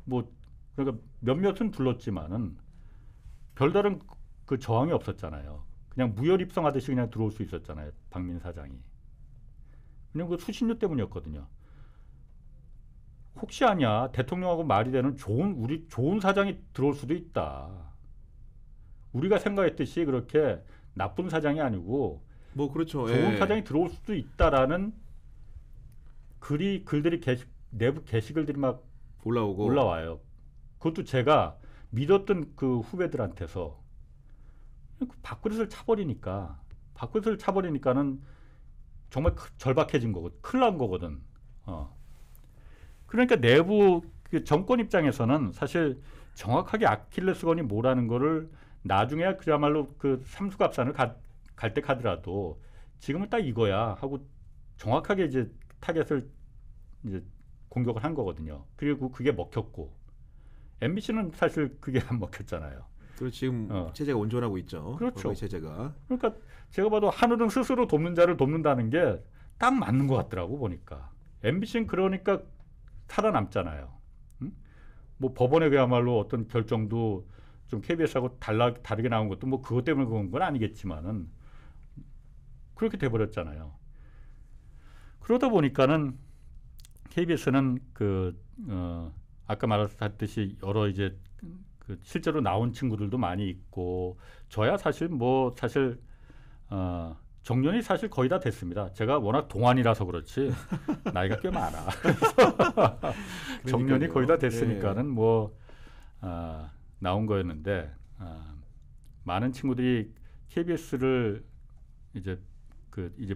Speaker 2: 뭐 그러니까 몇몇은 불렀지만은 별다른 그 저항이 없었잖아요. 그냥 무혈입성하듯이 그냥 들어올 수 있었잖아요. 박민 사장이. 그냥 그 수신료 때문이었거든요. 혹시 아냐 대통령하고 말이 되는 좋은 사장이 들어올 수도 있다. 우리가 생각했듯이 그렇게 나쁜 사장이 아니고
Speaker 1: 뭐 그렇죠.
Speaker 2: 좋은 사장이 들어올 수도 있다라는 글들이 내부 게시글들이 막 올라와요. 그것도 제가 믿었던 그 후배들한테서 밥그릇을 차버리니까는 정말 절박해진 거고 큰일 난 거거든. 그러니까 내부 그 정권 입장에서는 사실 정확하게 아킬레스건이 뭐라는 거를 나중에 그야말로 그 삼수갑산을 갈 때 가더라도 지금은 딱 이거야 하고 정확하게 이제 타겟을 이제 공격을 한 거거든요. 그리고 그게 먹혔고 MBC는 사실 그게 안 먹혔잖아요.
Speaker 1: 그리고 지금 체제가 온전하고 있죠.
Speaker 2: 그렇죠.
Speaker 1: 체제가.
Speaker 2: 그러니까 제가 봐도 하늘은 스스로 돕는 자를 돕는다는 게 딱 맞는 것 같더라고 보니까. MBC는 그러니까 살아남잖아요. 응? 뭐 법원에 그야말로 어떤 결정도 좀 KBS하고 다르게 나온 것도 뭐 그것 때문에 그런 건 아니겠지만은 그렇게 돼버렸잖아요. 그러다 보니까는 KBS는 아까 말했듯이 여러 이제 그 실제로 나온 친구들도 많이 있고 저야 사실 정년이 사실 거의 다 됐습니다. 제가 워낙 동안이라서 그렇지 나이가 꽤 많아. 정년이 거의 다 됐으니까는 나온 거였는데 많은 친구들이 KBS를 이제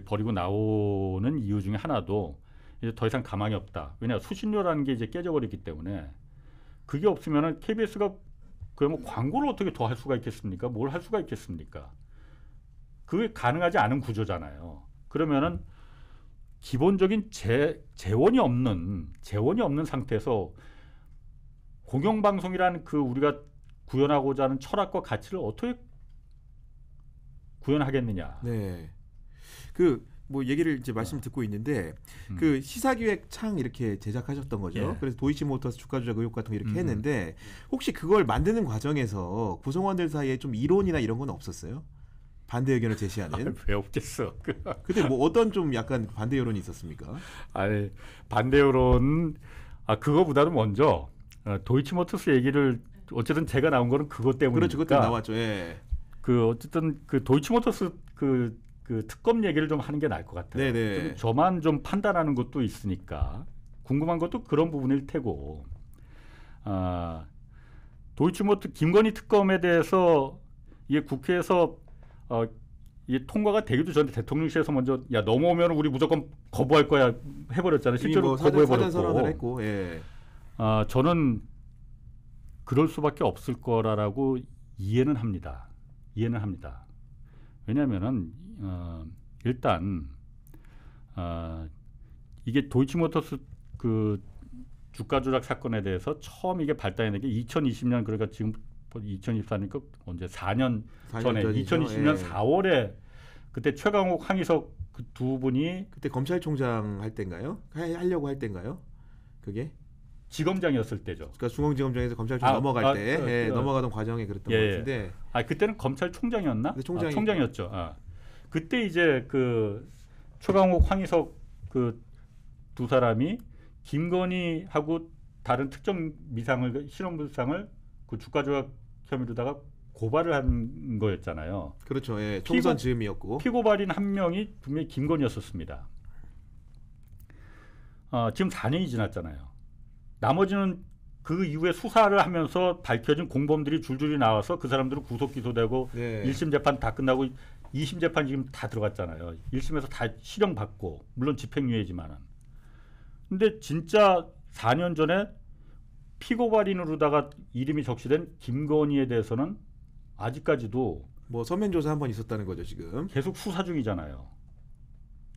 Speaker 2: 버리고 나오는 이유 중에 하나도 이제 더 이상 가망이 없다. 왜냐 수신료라는 게 이제 깨져버렸기 때문에 그게 없으면은 KBS가 그러면 광고를 어떻게 더 할 수가 있겠습니까? 뭘 할 수가 있겠습니까? 그게 가능하지 않은 구조잖아요. 그러면은 기본적인 재원이 없는 상태에서 공영방송이라는 그 우리가 구현하고자 하는 철학과 가치를 어떻게 구현하겠느냐.
Speaker 1: 네. 뭐 얘기를 이제 말씀 듣고 있는데 그 시사기획 창 이렇게 제작하셨던 거죠.
Speaker 2: 예.
Speaker 1: 그래서 도이치모터스 주가 조작 의혹 같은 거 이렇게 했는데 혹시 그걸 만드는 과정에서 구성원들 사이에 좀 이론이나 이런 건 없었어요? 반대 의견을 제시하는?
Speaker 2: 왜 없겠어?
Speaker 1: 그때 뭐 어떤 좀 약간 반대 여론이 있었습니까?
Speaker 2: 아니 반대 여론 그거보다도 먼저 도이치모터스 얘기를 어쨌든 제가 나온 거는 그것 때문이니까.
Speaker 1: 그렇죠, 그것 때문에 나왔죠. 예.
Speaker 2: 어쨌든 그 도이치모터스 그 특검 얘기를 좀 하는 게 나을 것 같아요.
Speaker 1: 네네.
Speaker 2: 저만 좀 판단하는 것도 있으니까 궁금한 것도 그런 부분일 테고. 도이치모터 김건희 특검에 대해서 이게 국회에서 이게 통과가 되기도 전에 대통령실에서 먼저 넘어오면 우리 무조건 거부할 거야 해버렸잖아요. 실제로
Speaker 1: 뭐
Speaker 2: 거부해버렸고.
Speaker 1: 선언을 했고. 예.
Speaker 2: 저는 그럴 수밖에 없을 거라고 이해는 합니다. 왜냐하면은 일단 이게 도이치모터스 그 주가 조작 사건에 대해서 처음 이게 발단이 된 게 2020년 그러니까 지금 2024니까 언제 4년 전에
Speaker 1: 전이죠.
Speaker 2: 2020년
Speaker 1: 예.
Speaker 2: 4월에 그때 최강욱 황희석 그 두 분이
Speaker 1: 그때 검찰총장 할 때인가요? 하려고 할 때인가요? 그게
Speaker 2: 지검장이었을 때죠.
Speaker 1: 그러니까 중앙지검장에서 검찰청 넘어갈 때 넘어가던 과정에 그랬던 것 같은데.
Speaker 2: 그때는 검찰총장이었나?
Speaker 1: 총장이
Speaker 2: 총장이었죠. 그때 이제 그 최강욱, 황희석 그 두 사람이 김건희하고 다른 특정 미상을 신원물상을 그 주가 조작 혐의로다가 고발을 한 거였잖아요.
Speaker 1: 그렇죠. 예, 총선 즈음이었고
Speaker 2: 피고발인 한 명이 분명히 김건희였었습니다. 지금 4년이 지났잖아요. 나머지는 그 이후에 수사를 하면서 밝혀진 공범들이 줄줄이 나와서 그 사람들은 구속 기소되고 1심 재판 다 끝나고 2심 재판 지금 다 들어갔잖아요. 1심에서 다 실형 받고 물론 집행유예지만은. 근데 진짜 4년 전에 피고발인으로다가 이름이 적시된 김건희에 대해서는 아직까지도
Speaker 1: 뭐 서면 조사 한 번 있었다는 거죠 지금.
Speaker 2: 계속 수사 중이잖아요.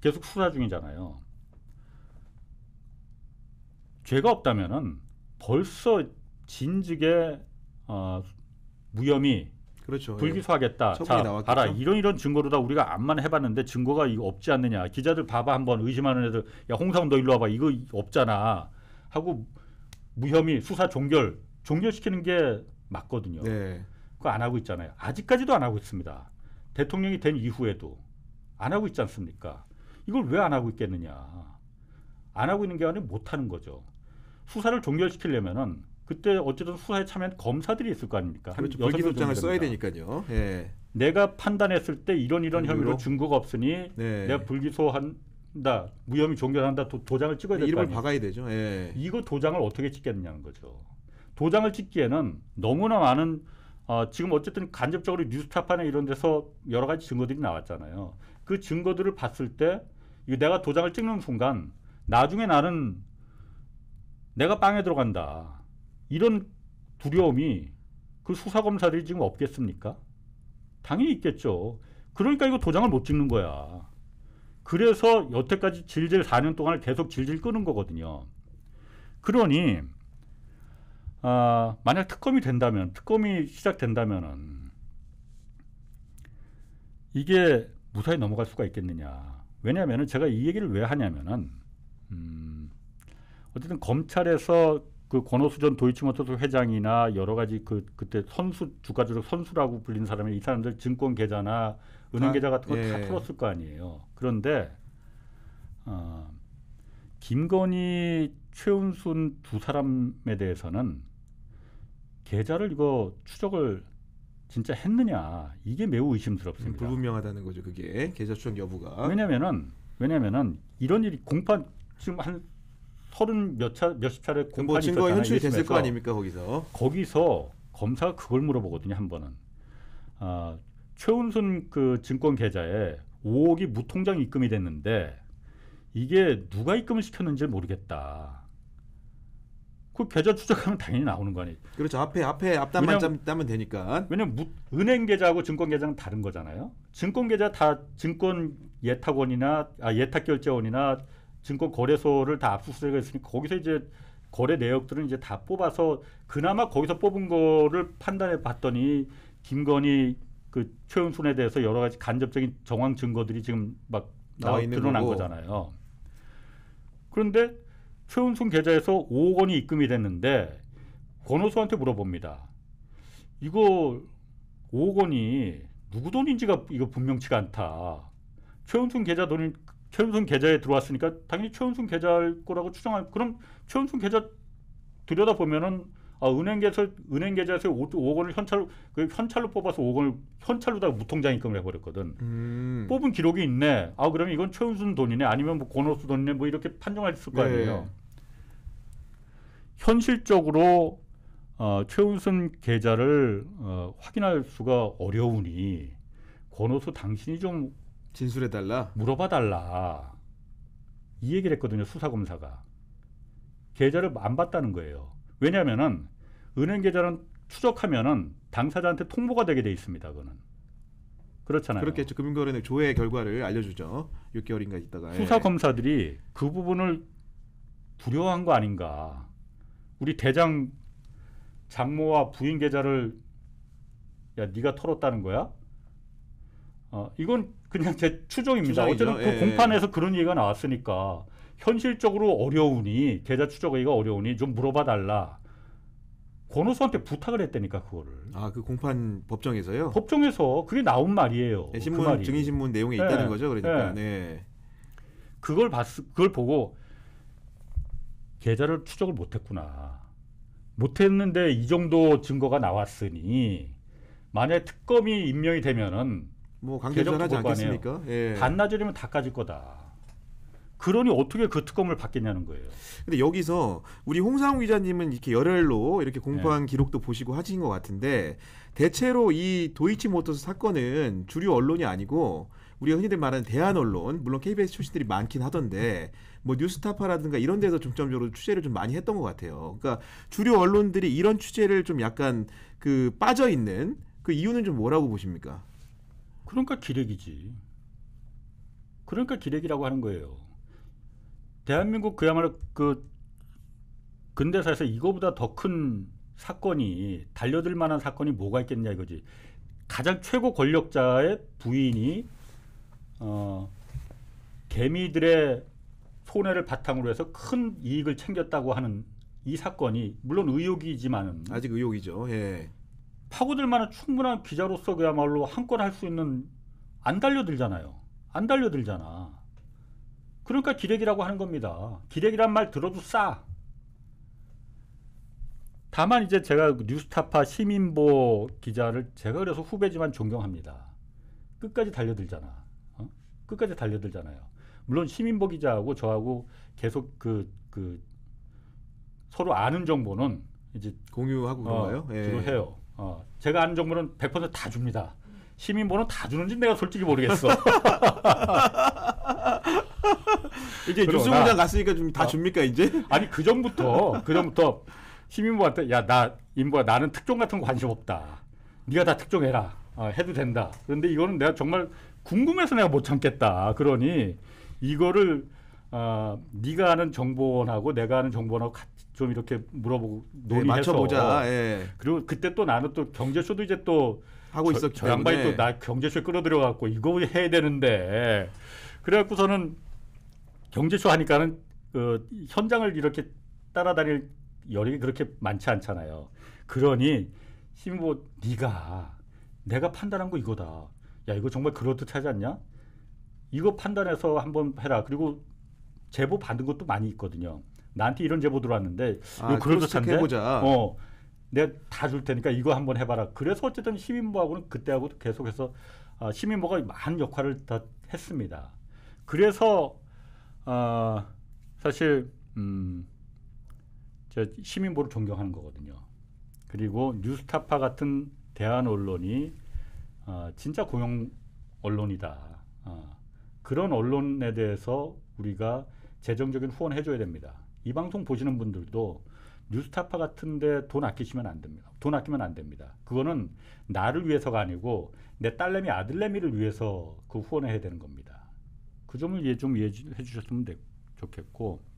Speaker 2: 계속 수사 중이잖아요. 죄가 없다면은 벌써 진즉에 무혐의
Speaker 1: 그렇죠.
Speaker 2: 불기소하겠다. 자,
Speaker 1: 나왔겠죠?
Speaker 2: 봐라 이런 증거로 다 우리가 암만 해봤는데 증거가 이거 없지 않느냐. 기자들 봐봐 한번 의심하는 애들 야 홍사훈 너 일로 와봐 이거 없잖아 하고 무혐의 수사 종결시키는 게 맞거든요. 그거 안 하고 있잖아요. 아직까지도 안 하고 있습니다. 대통령이 된 이후에도 안 하고 있지 않습니까? 이걸 왜 안 하고 있겠느냐. 안 하고 있는 게 아니라 못 하는 거죠. 수사를 종결시키려면은 그때 어쨌든 수사에 참여한 검사들이 있을 거 아닙니까?
Speaker 1: 그렇죠. 불기소장을 써야 되니까요.
Speaker 2: 내가 판단했을 때 이런 혐의로 증거가 없으니 내가 불기소한다, 무혐의 종결한다 도장을 찍어야 될 거 아니에요.
Speaker 1: 이름을 박아야 되죠.
Speaker 2: 이거 도장을 어떻게 찍겠느냐는 거죠. 도장을 찍기에는 너무나 많은 지금 어쨌든 간접적으로 뉴스타파나 이런 데서 여러 가지 증거들이 나왔잖아요. 그 증거들을 봤을 때 이거 내가 도장을 찍는 순간 나중에 나는 내가 빵에 들어간다. 이런 두려움이 그 수사검사들이 지금 없겠습니까? 당연히 있겠죠. 그러니까 이거 도장을 못 찍는 거야. 그래서 여태까지 질질 4년 동안을 계속 질질 끄는 거거든요. 그러니 만약 특검이 시작된다면은 이게 무사히 넘어갈 수가 있겠느냐. 왜냐하면은 제가 이 얘기를 왜 하냐면은 어쨌든 검찰에서 그 권오수 전 도이치모터스 회장이나 여러 가지 그때 주가조작 선수라고 불린 사람이 이 사람들 증권 계좌나 은행 계좌 같은 거 다 털었을 거 아니에요. 그런데 김건희, 최은순 두 사람에 대해서는 계좌를 이거 추적을 진짜 했느냐 이게 매우 의심스럽습니다.
Speaker 1: 불분명하다는 거죠. 그게 계좌 추적 여부가.
Speaker 2: 왜냐면은 이런 일이 공판 지금 한 30몇십 차례 공판이
Speaker 1: 증거
Speaker 2: 있었잖아요.
Speaker 1: 현출이 됐을 거 아닙니까
Speaker 2: 거기서 검사가 그걸 물어보거든요. 한 번은 최은순 그 증권 계좌에 5억이 무통장 입금이 됐는데 이게 누가 입금을 시켰는지 모르겠다. 그 계좌 추적하면 당연히 나오는 거 아니에요.
Speaker 1: 그렇죠. 앞단만 따면 되니까.
Speaker 2: 왜냐면 은행 계좌하고 증권 계좌는 다른 거잖아요. 증권 계좌 다 증권 예탁원이나 예탁결제원이나 증권 거래소를 다 압수수색을 했으니까 거기서 이제 거래 내역들은 이제 다 뽑아서 그나마 거기서 뽑은 거를 판단해 봤더니 김건희 그 최은순에 대해서 여러 가지 간접적인 정황 증거들이 지금 막 드러난 거잖아요. 그런데 최은순 계좌에서 5억 원이 입금이 됐는데 권오수한테 물어봅니다. 이거 5억 원이 누구 돈인지가 이거 분명치가 않다. 최은순 계좌에 들어왔으니까 당연히 최은순 계좌일 거라고 추정할. 그럼 최은순 계좌 들여다 보면은 은행 계좌에서 5억 원을 현찰로 뽑아서 5억 원을 현찰로다가 무통장 입금을 해버렸거든. 뽑은 기록이 있네. 그러면 이건 최은순 돈이네. 아니면 뭐 권오수 돈이네. 뭐 이렇게 판정할 수 있을 거 아니에요. 현실적으로 최은순 계좌를 확인할 수가 어려우니 권오수 당신이 좀
Speaker 1: 진술해달라.
Speaker 2: 물어봐달라. 이 얘기를 했거든요. 수사검사가. 계좌를 안 봤다는 거예요. 왜냐하면은 은행 계좌는 추적하면은 당사자한테 통보가 되게 돼 있습니다. 그거는. 그렇잖아요.
Speaker 1: 그렇겠죠. 금융거래는 조회 결과를 알려주죠. 6개월인가 있다가.
Speaker 2: 수사검사들이 그 부분을 두려워한 거 아닌가. 우리 대장 장모와 부인 계좌를 네가 털었다는 거야? 이건 그냥 제 추정입니다. 어쨌든 그 공판에서 그런 얘기가 나왔으니까 현실적으로 어려우니 계좌 추적하기가 어려우니 좀 물어봐 달라. 권오수한테 부탁을 했다니까 그거를.
Speaker 1: 아, 그 공판 법정에서요?
Speaker 2: 법정에서 그게 나온 말이에요.
Speaker 1: 네,
Speaker 2: 그
Speaker 1: 신문
Speaker 2: 말이.
Speaker 1: 증인신문 내용에 있다는 거죠, 그러니까. 네.
Speaker 2: 그걸 보고 계좌를 추적을 못했구나. 못했는데 이 정도 증거가 나왔으니 만약에 특검이 임명이 되면은
Speaker 1: 뭐 강제수사하지
Speaker 2: 계속
Speaker 1: 않겠습니까? 예.
Speaker 2: 반나절이면 다 까질 거다. 그러니 어떻게 그 특검을 받겠냐는 거예요.
Speaker 1: 근데 여기서 우리 홍상우 기자님은 이렇게 열혈로 이렇게 공판 기록도 보시고 하신 것 같은데 대체로 이 도이치모터스 사건은 주류 언론이 아니고 우리가 흔히들 말하는 대한 언론, 물론 KBS 출신들이 많긴 하던데 뭐 뉴스타파라든가 이런 데서 중점적으로 취재를 좀 많이 했던 것 같아요. 그러니까 주류 언론들이 이런 취재를 좀 약간 그 빠져 있는 그 이유는 좀 뭐라고 보십니까?
Speaker 2: 그러니까 기레기지. 그러니까 기레기라고 하는 거예요. 대한민국 그야말로 그 근대사에서 이거보다 더 큰 사건이 달려들 만한 사건이 뭐가 있겠냐 이거지. 가장 최고 권력자의 부인이 개미들의 손해를 바탕으로 해서 큰 이익을 챙겼다고 하는 이 사건이 물론 의혹이지만은
Speaker 1: 아직 의혹이죠. 예.
Speaker 2: 파고들 만한 충분한 기자로서 그야말로 한 건 할 수 있는 안 달려들잖아요. 안 달려들잖아. 그러니까 기레기라고 하는 겁니다. 기레기란 말 들어도 싸. 다만 이제 제가 뉴스타파 시민보 기자를 제가 그래서 후배지만 존경합니다. 끝까지 달려들잖아. 끝까지 달려들잖아요. 물론 시민보 기자하고 저하고 계속 그 서로 아는 정보는 이제
Speaker 1: 공유하고 그런가요? 예.
Speaker 2: 주로 해요. 제가 아는 정보는 100% 다 줍니다. 시민보는 다 주는지 내가 솔직히 모르겠어.
Speaker 1: 이제 뉴스공장 갔으니까 좀 다 줍니까 이제?
Speaker 2: 아니 그 전부터 시민보한테 야 나 인보야 나는 특종 같은 거 관심 없다. 네가 다 특종해라. 해도 된다. 그런데 이거는 내가 정말 궁금해서 내가 못 참겠다. 그러니 이거를 네가 아는 정보원하고 내가 아는 정보원하고 같이 좀 이렇게 물어보고 논의해서
Speaker 1: 맞춰보자. 예.
Speaker 2: 그리고 그때 또 나는 또 경제쇼도 이제 또
Speaker 1: 하고 있었기
Speaker 2: 저 양반이
Speaker 1: 때문에
Speaker 2: 또 나 경제쇼에 끌어들여갖고 이거 해야 되는데 그래갖고서는 경제쇼 하니까는 현장을 이렇게 따라다닐 여력이 그렇게 많지 않잖아요. 그러니 시민보 내가 판단한 거 이거다. 야 이거 정말 그럴듯하지 않냐? 이거 판단해서 한번 해라. 그리고 제보 받은 것도 많이 있거든요. 나한테 이런 제보 들어왔는데 이거 그럴듯한데?
Speaker 1: 해보자.
Speaker 2: 내가 다 줄 테니까 이거 한번 해봐라. 그래서 어쨌든 시민보하고는 그때하고 계속해서 시민보가 많은 역할을 다 했습니다. 그래서 사실 제가 시민보를 존경하는 거거든요. 그리고 뉴스타파 같은 대한 언론이 진짜 고용 언론이다. 그런 언론에 대해서 우리가 재정적인 후원을 해줘야 됩니다. 이 방송 보시는 분들도 뉴스타파 같은데 돈 아끼시면 안 됩니다. 돈 아끼면 안 됩니다. 그거는 나를 위해서가 아니고 내 딸내미 아들내미를 위해서 그 후원을 해야 되는 겁니다. 그 점을 좀 이해해 주셨으면 좋겠고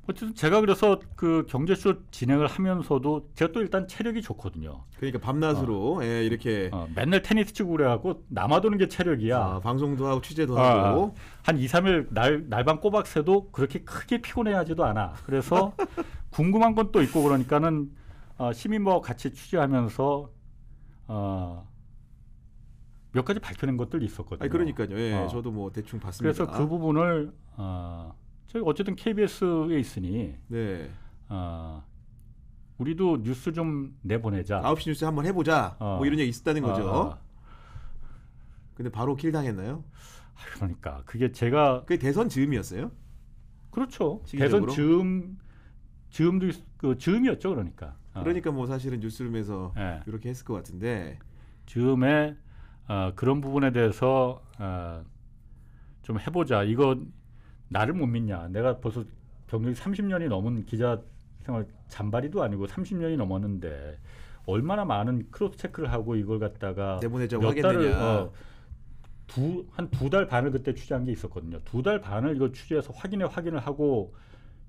Speaker 2: 어쨌든 제가 그래서 그 경제쇼 진행을 하면서도 제가 또 일단 체력이 좋거든요.
Speaker 1: 그러니까 밤낮으로 예, 이렇게
Speaker 2: 맨날 테니스 치고 그래갖고 남아도는 게 체력이야.
Speaker 1: 방송도 하고 취재도 하고
Speaker 2: 한 2, 3일 날밤 꼬박 새도 그렇게 크게 피곤해하지도 않아. 그래서 궁금한 건 또 있고 그러니까는 시민과 같이 취재하면서 몇 가지 밝혀낸 것들이 있었거든요.
Speaker 1: 아니, 그러니까요. 예, 저도 뭐 대충 봤습니다.
Speaker 2: 그래서 그 부분을 저희 어쨌든 KBS에 있으니
Speaker 1: 네.
Speaker 2: 우리도 뉴스 좀 내보내자.
Speaker 1: 9시 뉴스 한번 해보자. 뭐 이런 얘기 있었다는 거죠. 근데 바로 킬 당했나요?
Speaker 2: 그러니까 그게 제가
Speaker 1: 그게 대선 즈음이었어요?
Speaker 2: 그렇죠.
Speaker 1: 시기적으로?
Speaker 2: 대선 즈음도 즈음이었죠. 그러니까
Speaker 1: 뭐 사실은 뉴스룸에서
Speaker 2: 네.
Speaker 1: 이렇게 했을 것 같은데
Speaker 2: 즈음에 그런 부분에 대해서 좀 해보자. 이거 나를 못 믿냐. 내가 벌써 경력이 30년이 넘은 기자 생활 잔바리도 아니고 30년이 넘었는데 얼마나 많은 크로스 체크를 하고 이걸 갖다가
Speaker 1: 내보내자고
Speaker 2: 몇
Speaker 1: 하겠느냐.
Speaker 2: 달을 한 두 달 반을 그때 취재한 게 있었거든요. 2달 반을 이거 취재해서 확인을 하고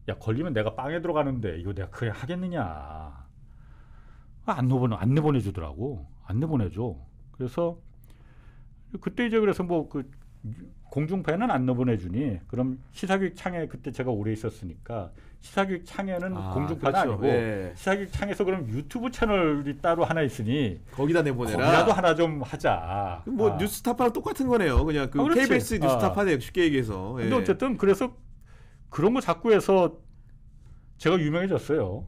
Speaker 2: 야 걸리면 내가 빵에 들어가는데 이거 내가 그냥 하겠느냐. 안 내보내주더라고. 안 내보내줘. 그래서 그때 이제 그래서 뭐 그 공중파에는 안 내보내주니 그럼 시사교육 창에 그때 제가 오래 있었으니까 시사교육 창에는 공중파가
Speaker 1: 그렇죠.
Speaker 2: 아니고
Speaker 1: 예.
Speaker 2: 시사교육 창에서 그럼 유튜브 채널이 따로 하나 있으니
Speaker 1: 거기다 내보내라.
Speaker 2: 거기라도 하나 좀 하자.
Speaker 1: 뭐 뉴스타파랑 똑같은 거네요. 그냥 그
Speaker 2: 그렇지.
Speaker 1: KBS 뉴스타파네요. 쉽게 얘기해서. 예.
Speaker 2: 근데 어쨌든 그래서 그런 거 자꾸 해서 제가 유명해졌어요.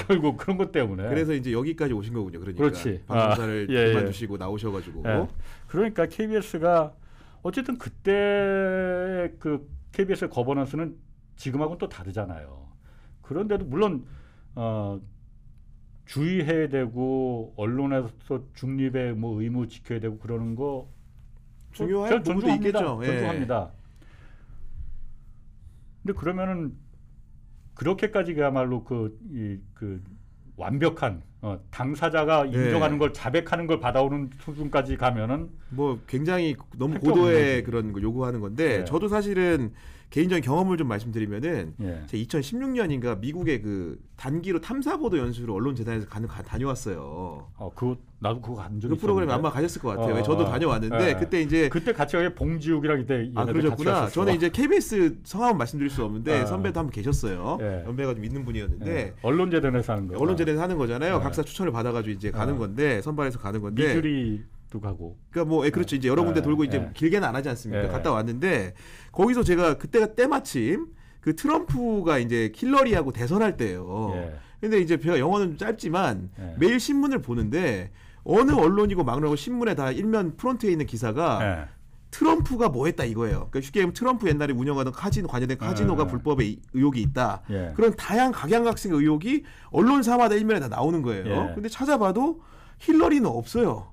Speaker 2: 결국 그런 것 때문에.
Speaker 1: 그래서 이제 여기까지 오신 거군요. 그러니까
Speaker 2: 그렇지.
Speaker 1: 방송사를
Speaker 2: 예,
Speaker 1: 그만두시고 나오셔가지고.
Speaker 2: 예. 그러니까 KBS가 어쨌든 그때 그 KBS의 거버넌스는 지금하고는 또 다르잖아요. 그런데도 물론 주의해야 되고 언론에서 중립의 뭐 의무 지켜야 되고 그러는 거
Speaker 1: 중요한 부분도 있겠죠. 예.
Speaker 2: 존중합니다. 근데 그러면은 그렇게까지 그야말로 그 완벽한 당사자가 인정하는 걸 자백하는 걸 받아오는 수준까지 가면은
Speaker 1: 뭐 굉장히 너무
Speaker 2: 할게
Speaker 1: 고도의
Speaker 2: 없는
Speaker 1: 그런 걸 요구하는 건데
Speaker 2: 네.
Speaker 1: 저도 사실은 개인적인 경험을 좀 말씀드리면은
Speaker 2: 예.
Speaker 1: 제가 2016년인가 미국의 그 단기로 탐사보도 연수를 언론재단에서 다녀왔어요.
Speaker 2: 그거 나도 그거 간 적이
Speaker 1: 그
Speaker 2: 있었는데.
Speaker 1: 프로그램 아마 가셨을 것 같아요. 저도 다녀왔는데
Speaker 2: 예.
Speaker 1: 그때 이제
Speaker 2: 그때 같이 가게 봉지욱이랑 그때
Speaker 1: 그러셨구나. 저는 이제 KBS 성함은 말씀드릴 수 없는데
Speaker 2: 아.
Speaker 1: 선배도 한번 계셨어요.
Speaker 2: 예.
Speaker 1: 연배가 좀 있는 분이었는데
Speaker 2: 예. 언론재단에서 하는 거.
Speaker 1: 언론재단에서 하는 거잖아요.
Speaker 2: 예.
Speaker 1: 각사 추천을 받아가지고 이제 가는 건데 선발해서 가는 건데.
Speaker 2: 미주리도 가고.
Speaker 1: 그러니까 뭐 그렇죠. 이제 여러 군데 돌고 이제 길게는 안 하지 않습니까? 갔다 왔는데 거기서 제가 그때가 때마침 그 트럼프가 이제 힐러리하고 대선할 때예요.
Speaker 2: 예.
Speaker 1: 근데 이제 제가 영어는 좀 짧지만
Speaker 2: 예.
Speaker 1: 매일 신문을 보는데 어느 언론이고 막론하고 신문에 다 일면 프론트에 있는 기사가
Speaker 2: 예.
Speaker 1: 트럼프가 뭐 했다 이거예요. 그러니까 쉽게 얘기하면 트럼프 옛날에 운영하던 카지노 관여된 카지노가 불법의 의혹이 있다.
Speaker 2: 예.
Speaker 1: 그런 다양한 각양각색의 의혹이 언론사마다 일면에 다 나오는 거예요.
Speaker 2: 예.
Speaker 1: 근데 찾아봐도 힐러리는 없어요.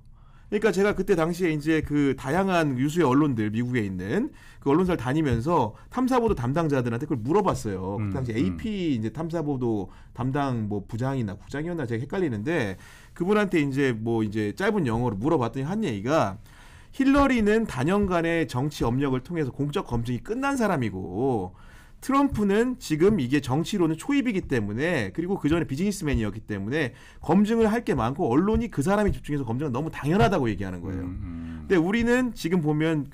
Speaker 1: 그러니까 제가 그때 당시에 이제 그 다양한 유수의 언론들 미국에 있는 그 언론사를 다니면서 탐사보도 담당자들한테 그걸 물어봤어요. 그 당시 AP 이제 탐사보도 담당 뭐 부장이나 국장이었나 제가 헷갈리는데 그분한테 이제 뭐 이제 짧은 영어로 물어봤더니 한 얘기가 힐러리는 단연간의 정치 업력을 통해서 공적 검증이 끝난 사람이고 트럼프는 지금 이게 정치로는 초입이기 때문에 그리고 그 전에 비즈니스맨이었기 때문에 검증을 할 게 많고 언론이 그 사람이 집중해서 검증은 너무 당연하다고 얘기하는 거예요. 근데 우리는 지금 보면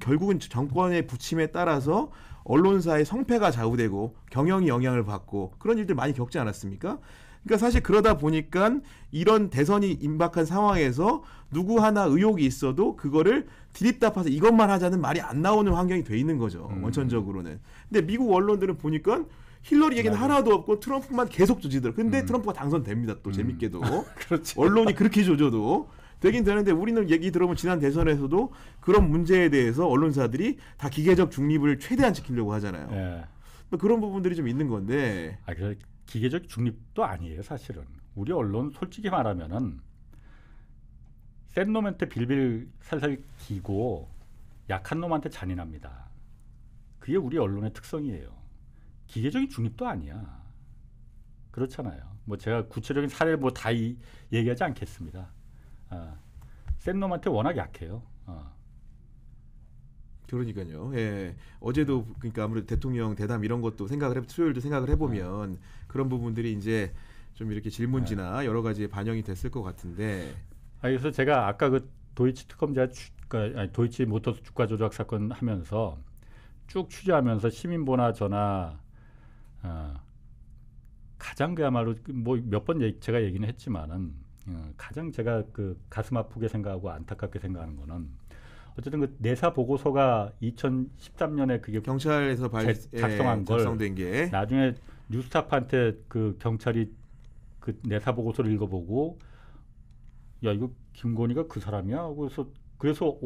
Speaker 1: 결국은 정권의 부침에 따라서 언론사의 성패가 좌우되고 경영이 영향을 받고 그런 일들 많이 겪지 않았습니까? 그러니까 사실 그러다 보니까 이런 대선이 임박한 상황에서 누구 하나 의혹이 있어도 그거를 디립답해서 이것만 하자는 말이 안 나오는 환경이 돼 있는 거죠. 원천적으로는. 근데 미국 언론들은 보니까 힐러리 얘기는 하나도 없고 트럼프만 계속 조지더라고요. 근데 트럼프가 당선됩니다. 또 재밌게도.
Speaker 2: 그렇지.
Speaker 1: 언론이 그렇게 조져도 되긴 되는데 우리는 얘기 들어보면 지난 대선에서도 그런 문제에 대해서 언론사들이 다 기계적 중립을 최대한 지키려고 하잖아요.
Speaker 2: 예.
Speaker 1: 그런 부분들이 좀 있는 건데.
Speaker 2: 그래서 기계적 중립도 아니에요, 사실은. 우리 언론 솔직히 말하면은 센 놈한테 빌빌 살살 기고 약한 놈한테 잔인합니다. 그게 우리 언론의 특성이에요. 기계적인 중립도 아니야. 그렇잖아요. 뭐 제가 구체적인 사례를 뭐 다 얘기하지 않겠습니다. 센 놈한테 워낙 약해요.
Speaker 1: 그러니까요. 예. 어제도 그러니까 아무래도 대통령 대담 이런 것도 수요일도 생각을 해보면 그런 부분들이 이제 좀 이렇게 질문지나 여러 가지에 반영이 됐을 것 같은데.
Speaker 2: 그래서 제가 아까 그 도이치 특검자 도이치 모터스 주가 조작 사건 하면서 쭉 취재하면서 시민보나 저나 가장 그야말로 뭐 몇 번 제가 얘기는 했지만은 가장 제가 그 가슴 아프게 생각하고 안타깝게 생각하는 거는 어쨌든 그 내사 보고서가 2013년에 그게
Speaker 1: 경찰에서
Speaker 2: 작성한 걸
Speaker 1: 작성된 게
Speaker 2: 나중에 뉴스타파한테 그 경찰이 그 내사 보고서를 읽어보고 야 이거 김건희가 그 사람이야? 그래서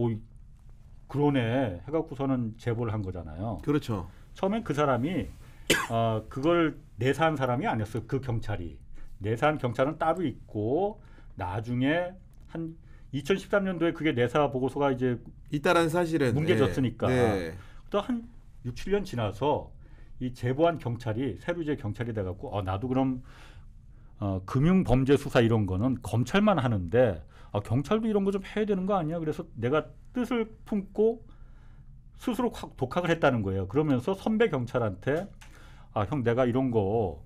Speaker 2: 그러네 해갖고서는 제보를 한 거잖아요.
Speaker 1: 그렇죠.
Speaker 2: 처음엔 그 사람이 그걸 내사한 사람이 아니었어요. 그 경찰이 내사한 경찰은 따로 있고 나중에 한 2013년도에 그게 내사 보고서가 이제
Speaker 1: 있다라는 사실은
Speaker 2: 뭉개졌으니까
Speaker 1: 네.
Speaker 2: 또 한 6, 7년 지나서 이 제보한 경찰이 새로 이제 경찰이 돼갖고 나도 그럼 금융범죄 수사 이런 거는 검찰만 하는데 경찰도 이런 거 좀 해야 되는 거 아니야? 그래서 내가 뜻을 품고 스스로 확 독학을 했다는 거예요. 그러면서 선배 경찰한테 형 내가 이런 거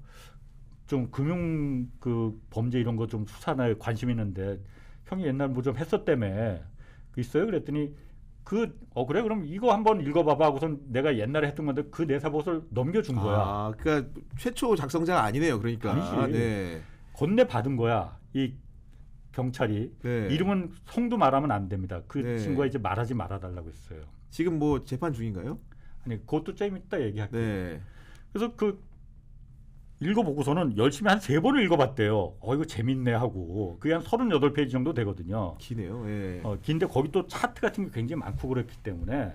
Speaker 2: 좀 금융 그 범죄 이런 거 좀 수사나 관심 있는데 형이 옛날 뭐 좀 했었다며 있어요? 그랬더니 그래 그럼 이거 한번 읽어봐봐 하고선 내가 옛날에 했던 건데 그 내사보고서를 넘겨준 거야.
Speaker 1: 아, 그러니까 최초 작성자가 아니네요. 그러니까.
Speaker 2: 아니지.
Speaker 1: 네.
Speaker 2: 건네 받은 거야. 이 경찰이.
Speaker 1: 네.
Speaker 2: 이름은 성도 말하면 안 됩니다. 그
Speaker 1: 네.
Speaker 2: 친구가 이제 말하지 말아달라고 했어요.
Speaker 1: 지금 뭐 재판 중인가요?
Speaker 2: 아니 그것도 좀 이따 얘기할게요.
Speaker 1: 네.
Speaker 2: 그래서 그 읽어보고서는 열심히 한 3번을 읽어봤대요. 이거 재밌네 하고. 그게 한 38페이지 정도 되거든요.
Speaker 1: 기네요. 예.
Speaker 2: 긴데 거기 또 차트 같은 게 굉장히 많고 그랬기 때문에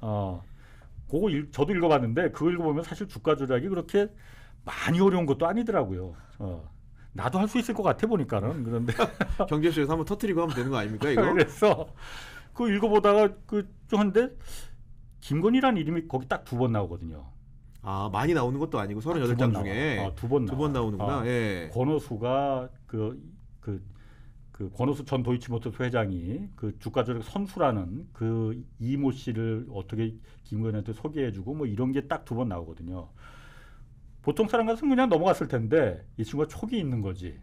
Speaker 2: 그거 저도 읽어봤는데 그거 읽어보면 사실 주가 조작이 그렇게 많이 어려운 것도 아니더라고요. 나도 할 수 있을 것 같아 보니까는. 그런데
Speaker 1: 경제쇼에서 한번 터트리고 하면 되는 거 아닙니까 이거?
Speaker 2: 그래서 그거 읽어보다가 좀 한데 김건희라는 이름이 거기 딱 2번 나오거든요.
Speaker 1: 아, 많이 나오는 것도 아니고 38장 중에
Speaker 2: 2번
Speaker 1: 나오는구나. 예.
Speaker 2: 권오수가 그 권오수 전 도이치모터스 회장이 그 주가 조작 선수라는 그 이모 씨를 어떻게 김건희한테 소개해주고 뭐 이런 게 딱 2번 나오거든요. 보통 사람 같으면 그냥 넘어갔을 텐데 이 친구가 촉이 있는 거지.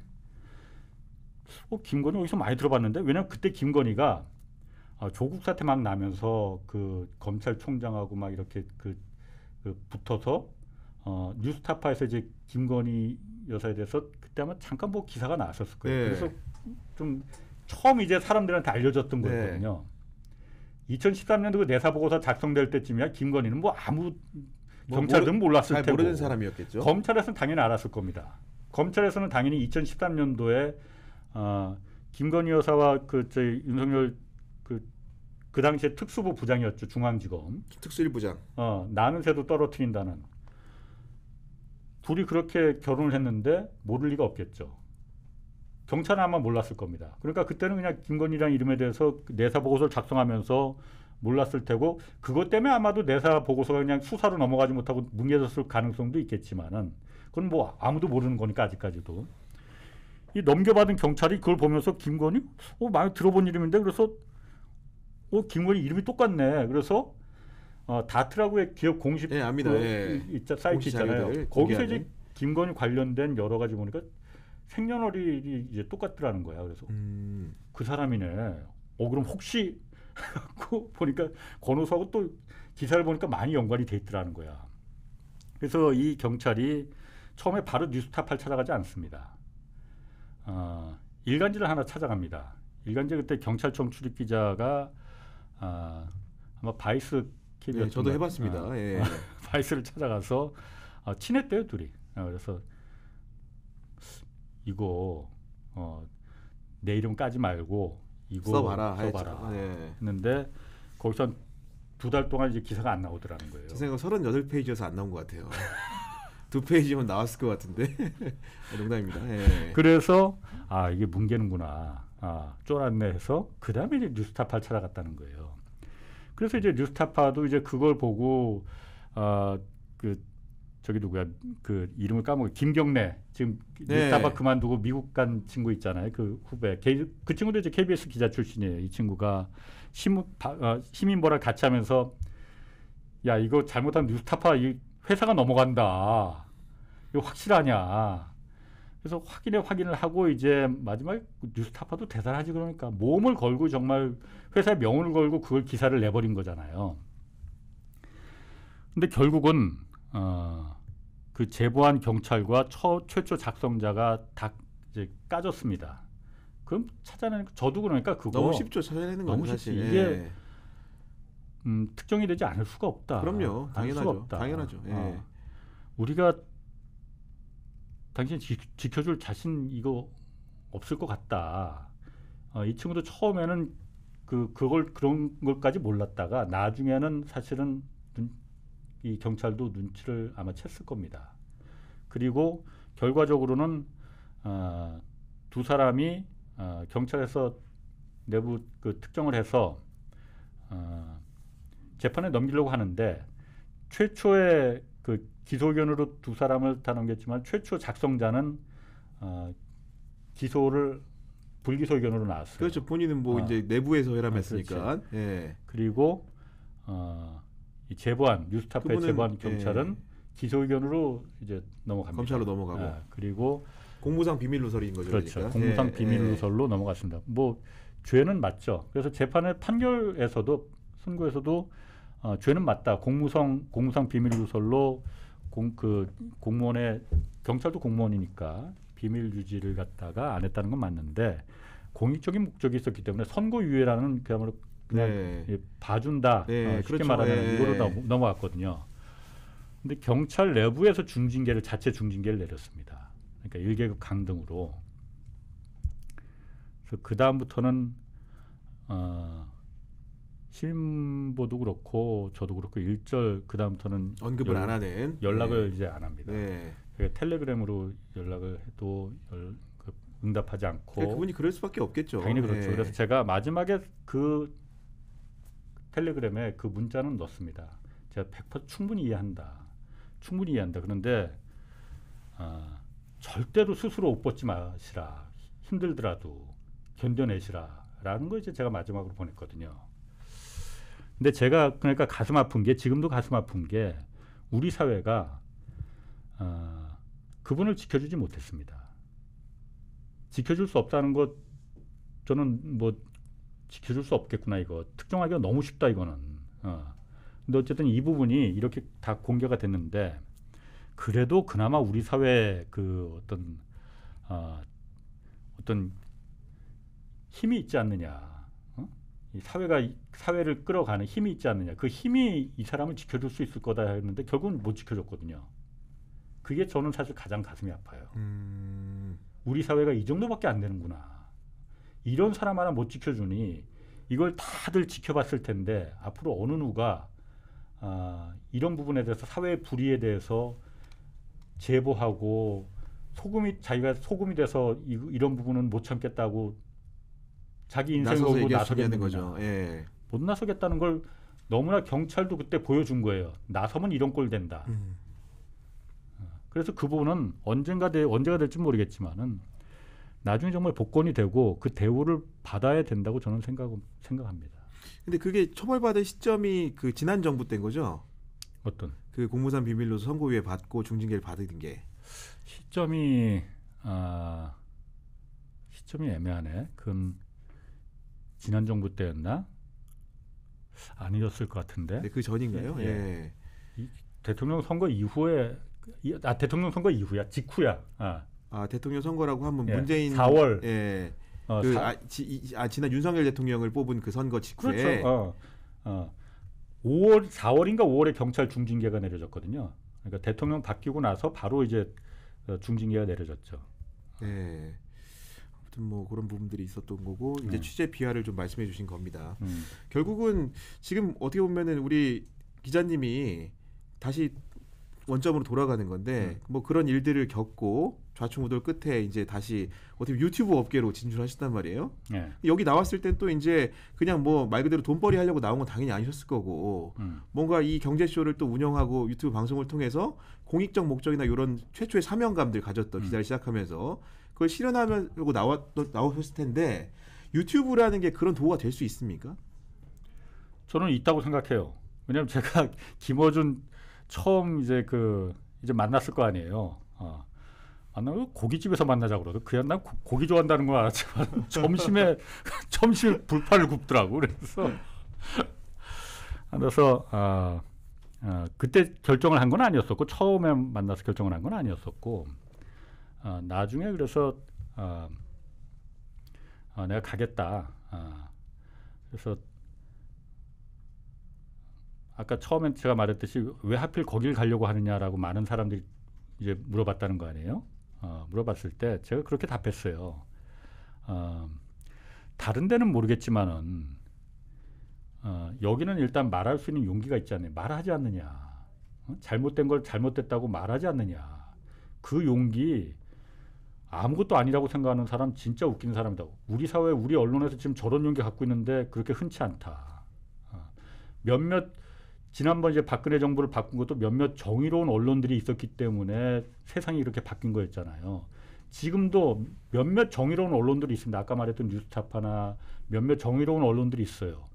Speaker 2: 김건희 어디서 많이 들어봤는데 왜냐면 그때 김건희가 조국 사태 막 나면서 그 검찰총장하고 막 이렇게 그 붙어서 뉴스타파에서 이제 김건희 여사에 대해서 그때 아마 잠깐 뭐 기사가 나왔었을 거예요.
Speaker 1: 네.
Speaker 2: 그래서 좀 처음 이제 사람들한테 알려졌던
Speaker 1: 네.
Speaker 2: 거거든요. 2013년도 그 내사 보고서 작성될 때쯤이야 김건희는 뭐 아무 경찰들은 몰랐을
Speaker 1: 잘
Speaker 2: 테고
Speaker 1: 모르는 사람이었겠죠.
Speaker 2: 검찰에서는 당연히 알았을 겁니다. 검찰에서는 당연히 2013년도에 김건희 여사와 저희 윤석열 그 당시에 특수부 부장이었죠. 중앙지검.
Speaker 1: 특수일부장.
Speaker 2: 나는 새도 떨어뜨린다는. 둘이 그렇게 결혼을 했는데 모를 리가 없겠죠. 경찰은 아마 몰랐을 겁니다. 그러니까 그때는 그냥 김건희라는 이름에 대해서 내사 보고서를 작성하면서 몰랐을 테고 그것 때문에 아마도 내사 보고서가 그냥 수사로 넘어가지 못하고 뭉개졌을 가능성도 있겠지만은 그건 뭐 아무도 모르는 거니까 아직까지도. 이 넘겨받은 경찰이 그걸 보면서 김건희? 많이 들어본 이름인데 그래서 김건희 이름이 똑같네. 그래서 다트라고의 기업 공식
Speaker 1: 예, 압니다. 예.
Speaker 2: 사이트 있잖아요.
Speaker 1: 자료들
Speaker 2: 거기서
Speaker 1: 공개하는.
Speaker 2: 이제 김건희 관련된 여러 가지 보니까 생년월일이 이제 똑같더라는 거야. 그래서 그 사람이네. 그럼 혹시 보니까 권오수하고 또 기사를 보니까 많이 연관이 돼 있더라는 거야. 그래서 이 경찰이 처음에 바로 뉴스타파를 찾아가지 않습니다. 일간지를 하나 찾아갑니다. 일간지 그때 경찰청 출입 기자가 아마 바이스 KBS
Speaker 1: 네, 저도 해봤습니다. 예.
Speaker 2: 바이스를 찾아가서 친했대요 둘이. 그래서 이거 내 이름 까지 말고 이거
Speaker 1: 써봐라.
Speaker 2: 네. 했는데 거기서 한 2달 동안 이제 기사가 안 나오더라는 거예요.
Speaker 1: 제 생각 38페이지여서 안 나온 것 같아요. 2페이지면 나왔을 것 같은데. 농담입니다. 예.
Speaker 2: 그래서 이게 뭉개는구나. 쫄았네 해서 그 다음에 이제 뉴스타파를 찾아갔다는 거예요. 그래서 이제 뉴스타파도 이제 그걸 보고 저기 누구야 그 이름을 까먹어 김경래 지금
Speaker 1: 네.
Speaker 2: 뉴스타파 그만두고 미국 간 친구 있잖아요. 그 후배 그 친구도 이제 KBS 기자 출신이에요. 이 친구가 시민보라 같이 하면서 야 이거 잘못하면 뉴스타파 이 회사가 넘어간다. 이거 확실하냐? 그래서 확인을 하고 이제 마지막에 뉴스타파도 대단하지 그러니까 몸을 걸고 정말 회사의 명운을 걸고 그걸 기사를 내버린 거잖아요. 근데 결국은 그 제보한 경찰과 최초 작성자가 다 이제 까졌습니다. 그럼 찾아내는 저도 그러니까 그거
Speaker 1: 너무 쉽죠. 찾아내는 건
Speaker 2: 너무
Speaker 1: 사실.
Speaker 2: 쉽지. 이게
Speaker 1: 예.
Speaker 2: 특정이 되지 않을 수가 없다.
Speaker 1: 그럼요.
Speaker 2: 않을 수가
Speaker 1: 당연하죠.
Speaker 2: 없다.
Speaker 1: 당연하죠. 예.
Speaker 2: 우리가 당신 지켜줄 자신 이거 없을 것 같다. 이 친구도 처음에는 그런 걸까지 몰랐다가 나중에는 사실은 이 경찰도 눈치를 아마 챘을 겁니다. 그리고 결과적으로는 두 사람이 경찰에서 내부 특정을 해서 재판에 넘기려고 하는데 최초의 기소 의견으로 두 사람을 다 넘겼지만 최초 작성자는 기소를 불기소 의견으로 나왔어요.
Speaker 1: 그렇죠. 본인은 뭐 이제 내부에서 회람했으니까. 예.
Speaker 2: 그리고 이 제보한 뉴스타파에 제보한 경찰은 기소 의견으로 이제 넘어갑니다.
Speaker 1: 검찰로 넘어가고.
Speaker 2: 그리고
Speaker 1: 공무상 비밀 누설인 거죠.
Speaker 2: 그렇죠.
Speaker 1: 그러니까.
Speaker 2: 공무상 비밀 누설로 넘어갔습니다. 뭐 죄는 맞죠. 그래서 재판의 판결에서도 선거에서도 죄는 맞다. 공무상 비밀 누설로 공무원의 경찰도 공무원이니까 비밀 유지를 갖다가 안 했다는 건 맞는데 공익적인 목적이 있었기 때문에 선거유예라는 그야말로 그냥
Speaker 1: 네.
Speaker 2: 봐준다.
Speaker 1: 네,
Speaker 2: 쉽게
Speaker 1: 그렇죠.
Speaker 2: 말하면
Speaker 1: 예.
Speaker 2: 이거로 넘어갔거든요. 근데 경찰 내부에서 자체 중징계를 내렸습니다. 그러니까 1계급 강등으로. 그래서 그 다음부터는 신보도 그렇고 저도 그렇고 일절 그 다음부터는
Speaker 1: 언급을 안 하는
Speaker 2: 연락을 이제 안 합니다.
Speaker 1: 네.
Speaker 2: 그러니까 텔레그램으로 연락을 해도 응답하지 않고.
Speaker 1: 그러니까 그분이 그럴 수밖에 없겠죠.
Speaker 2: 당연히 그렇죠.
Speaker 1: 네.
Speaker 2: 그래서 제가 마지막에 그 텔레그램에 그 문자는 넣습니다. 제가 100% 충분히 이해한다. 그런데 절대로 스스로 옷 벗지 마시라. 힘들더라도 견뎌내시라라는 거 이제 제가 마지막으로 보냈거든요. 근데 제가 그러니까 가슴 아픈 게 지금도 가슴 아픈 게 우리 사회가 그분을 지켜주지 못했습니다. 지켜줄 수 없다는 것 저는 뭐 지켜줄 수 없겠구나 이거 특정하기가 너무 쉽다 이거는. 근데 어쨌든 이 부분이 이렇게 다 공개가 됐는데 그래도 그나마 우리 사회 그 어떤 힘이 있지 않느냐. 이 사회를 끌어가는 힘이 있지 않느냐. 그 힘이 이 사람을 지켜줄 수 있을 거다 했는데 결국은 못 지켜줬거든요. 그게 저는 사실 가장 가슴이 아파요. 우리 사회가 이 정도밖에 안 되는구나. 이런 사람 하나 못 지켜주니 이걸 다들 지켜봤을 텐데 앞으로 어느 누가 이런 부분에 대해서 사회의 불의에 대해서 제보하고 자기가 소금이 돼서 이런 부분은 못 참겠다고 자기 인생을 걸고 나서겠는
Speaker 1: 거죠. 예.
Speaker 2: 못 나서겠다는 걸 너무나 경찰도 그때 보여준 거예요. 나서면 이런 꼴 된다. 그래서 그 부분은 언제가 될지 모르겠지만은 나중에 정말 복권이 되고 그 대우를 받아야 된다고 저는 생각합니다.
Speaker 1: 근데 그게 처벌받은 시점이 그 지난 정부 때인 거죠?
Speaker 2: 어떤?
Speaker 1: 그 공무상 비밀로서 선고유예 받고 중징계를 받은 게
Speaker 2: 시점이 애매하네. 그건 지난 정부 때였나? 아니었을 것 같은데.
Speaker 1: 네, 그 전인가요? 예.
Speaker 2: 대통령 선거 이후에 대통령 선거 이후야. 직후야.
Speaker 1: 대통령 선거라고 하면
Speaker 2: 예,
Speaker 1: 문재인
Speaker 2: 4월.
Speaker 1: 예. 지난 윤석열 대통령을 뽑은 그 선거 직후에
Speaker 2: 그렇죠. 4월인가 5월에 경찰 중징계가 내려졌거든요. 그러니까 대통령 바뀌고 나서 바로 이제 중징계가 내려졌죠.
Speaker 1: 네. 아무튼 뭐 그런 부분들이 있었던 거고 이제 취재 비하를 좀 말씀해 주신 겁니다. 결국은 지금 어떻게 보면은 우리 기자님이 다시 원점으로 돌아가는 건데 뭐 그런 일들을 겪고 좌충우돌 끝에 이제 다시 어떻게 유튜브 업계로 진출하셨단 말이에요.
Speaker 2: 네.
Speaker 1: 여기 나왔을 땐 또 이제 그냥 뭐 말 그대로 돈벌이 하려고 나온 건 당연히 아니셨을 거고 뭔가 이 경제쇼를 또 운영하고 유튜브 방송을 통해서 공익적 목적이나 이런 최초의 사명감들 가졌던 기자를 시작하면서 그걸 실현하려고 나오셨을 텐데 유튜브라는 게 그런 도구가 될 수 있습니까?
Speaker 2: 저는 있다고 생각해요. 왜냐하면 제가 김어준 처음 이제 만났을 거 아니에요. 만나고 고깃집에서 만나자고 그러고 그냥 난 고기 좋아한다는 건 알았지만 점심에 불판을 굽더라고. 그래서 그때 결정을 한 건 아니었었고 처음에 만나서 결정을 한 건 아니었었고 나중에 그래서 내가 가겠다. 그래서 아까 처음엔 제가 말했듯이 왜 하필 거길 가려고 하느냐라고 많은 사람들이 이제 물어봤다는 거 아니에요? 물어봤을 때 제가 그렇게 답했어요. 다른 데는 모르겠지만은 여기는 일단 말할 수 있는 용기가 있지 않느냐. 말하지 않느냐. 잘못된 걸 잘못됐다고 말하지 않느냐. 그 용기 아무것도 아니라고 생각하는 사람 진짜 웃기는 사람이다. 우리 사회, 우리 언론에서 지금 저런 용기 갖고 있는데 그렇게 흔치 않다. 지난번 이제 박근혜 정부를 바꾼 것도 몇몇 정의로운 언론들이 있었기 때문에 세상이 이렇게 바뀐 거였잖아요. 지금도 몇몇 정의로운 언론들이 있습니다. 아까 말했던 뉴스타파나 몇몇 정의로운 언론들이 있어요.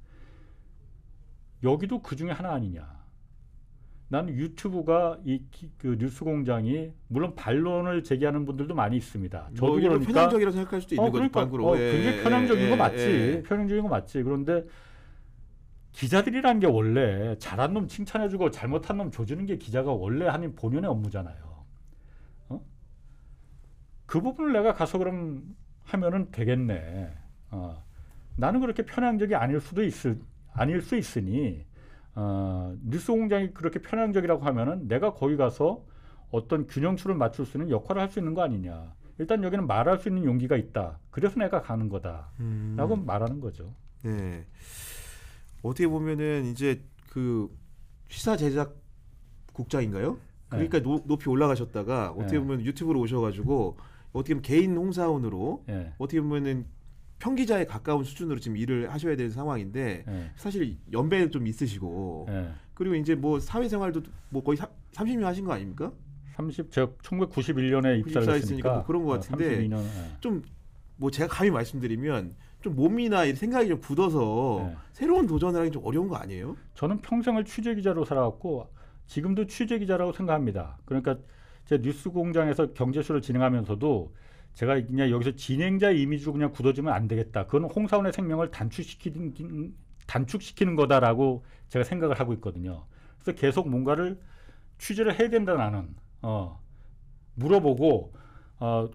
Speaker 2: 여기도 그 중에 하나 아니냐. 나는 유튜브가 그 뉴스공장이 물론 반론을 제기하는 분들도 많이 있습니다. 저도 그러니까
Speaker 1: 편향적이라고 생각할 수도 있는 거죠.
Speaker 2: 굉장히 편향적인 거 맞지. 편향적인 거 맞지. 그런데 기자들이란 게 원래 잘한 놈 칭찬해주고 잘못한 놈 조지는 게 기자가 원래 하는 본연의 업무잖아요. 어? 그 부분을 내가 가서 그럼 하면은 되겠네. 나는 그렇게 편향적이 아닐 수 있으니 뉴스공장이 그렇게 편향적이라고 하면은 내가 거기 가서 어떤 균형추를 맞출 수 있는 역할을 할 수 있는 거 아니냐. 일단 여기는 말할 수 있는 용기가 있다. 그래서 내가 가는 거다라고 말하는 거죠.
Speaker 1: 네. 어떻게 보면은 이제 그 시사 제작 국장인가요? 그러니까 높이 올라가셨다가 어떻게 보면 유튜브로 오셔가지고 어떻게 보면 개인 홍사원으로 어떻게 보면은 평기자에 가까운 수준으로 지금 일을 하셔야 되는 상황인데 사실 연배 좀 있으시고 그리고 이제 뭐 사회생활도 뭐 거의 30년 하신 거 아닙니까?
Speaker 2: 제가 1991년에 입사를 했으니까
Speaker 1: 뭐 그런 것 같은데
Speaker 2: 32년,
Speaker 1: 좀 뭐 제가 감히 말씀드리면 좀 몸이나 생각이 좀 굳어서 새로운 도전을 하기 좀 어려운 거 아니에요?
Speaker 2: 저는 평생을 취재 기자로 살아왔고 지금도 취재 기자라고 생각합니다. 그러니까 제 뉴스공장에서 경제쇼를 진행하면서도 제가 그냥 여기서 진행자 이미지로 그냥 굳어지면 안 되겠다. 그건 홍사원의 생명을 단축시키는 거다라고 제가 생각을 하고 있거든요. 그래서 계속 뭔가를 취재를 해야 된다 나는. 물어보고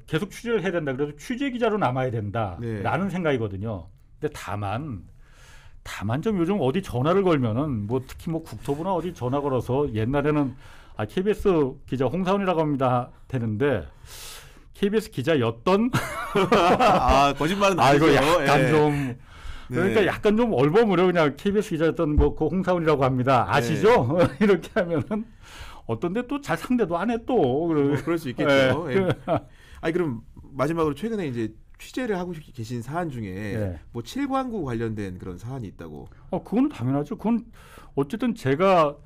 Speaker 2: 계속 취재를 해야 된다. 그래서 취재 기자로 남아야 된다라는 생각이거든요. 근데 다만 좀 요즘 어디 전화를 걸면은 뭐 특히 뭐 국토부나 어디 전화 걸어서 옛날에는 KBS 기자 홍사원이라고 합니다 되는데 KBS 기자였던
Speaker 1: 거짓말은 아니죠.
Speaker 2: 이거 약간 좀 그러니까 약간 좀 얼버무려 그냥 KBS 기자였던 뭐 그 홍사원이라고 합니다. 아시죠? 이렇게 하면은 어떤데 또 잘 상대도 안 해 또.
Speaker 1: 그럴 수 있겠죠. 그럼 마지막으로 최근에 이제 취재를 하고 계신 사안 중에 뭐 7광구 관련된 그런 사안이 있다고.
Speaker 2: 그건 당연하죠. 그건 어쨌든 제가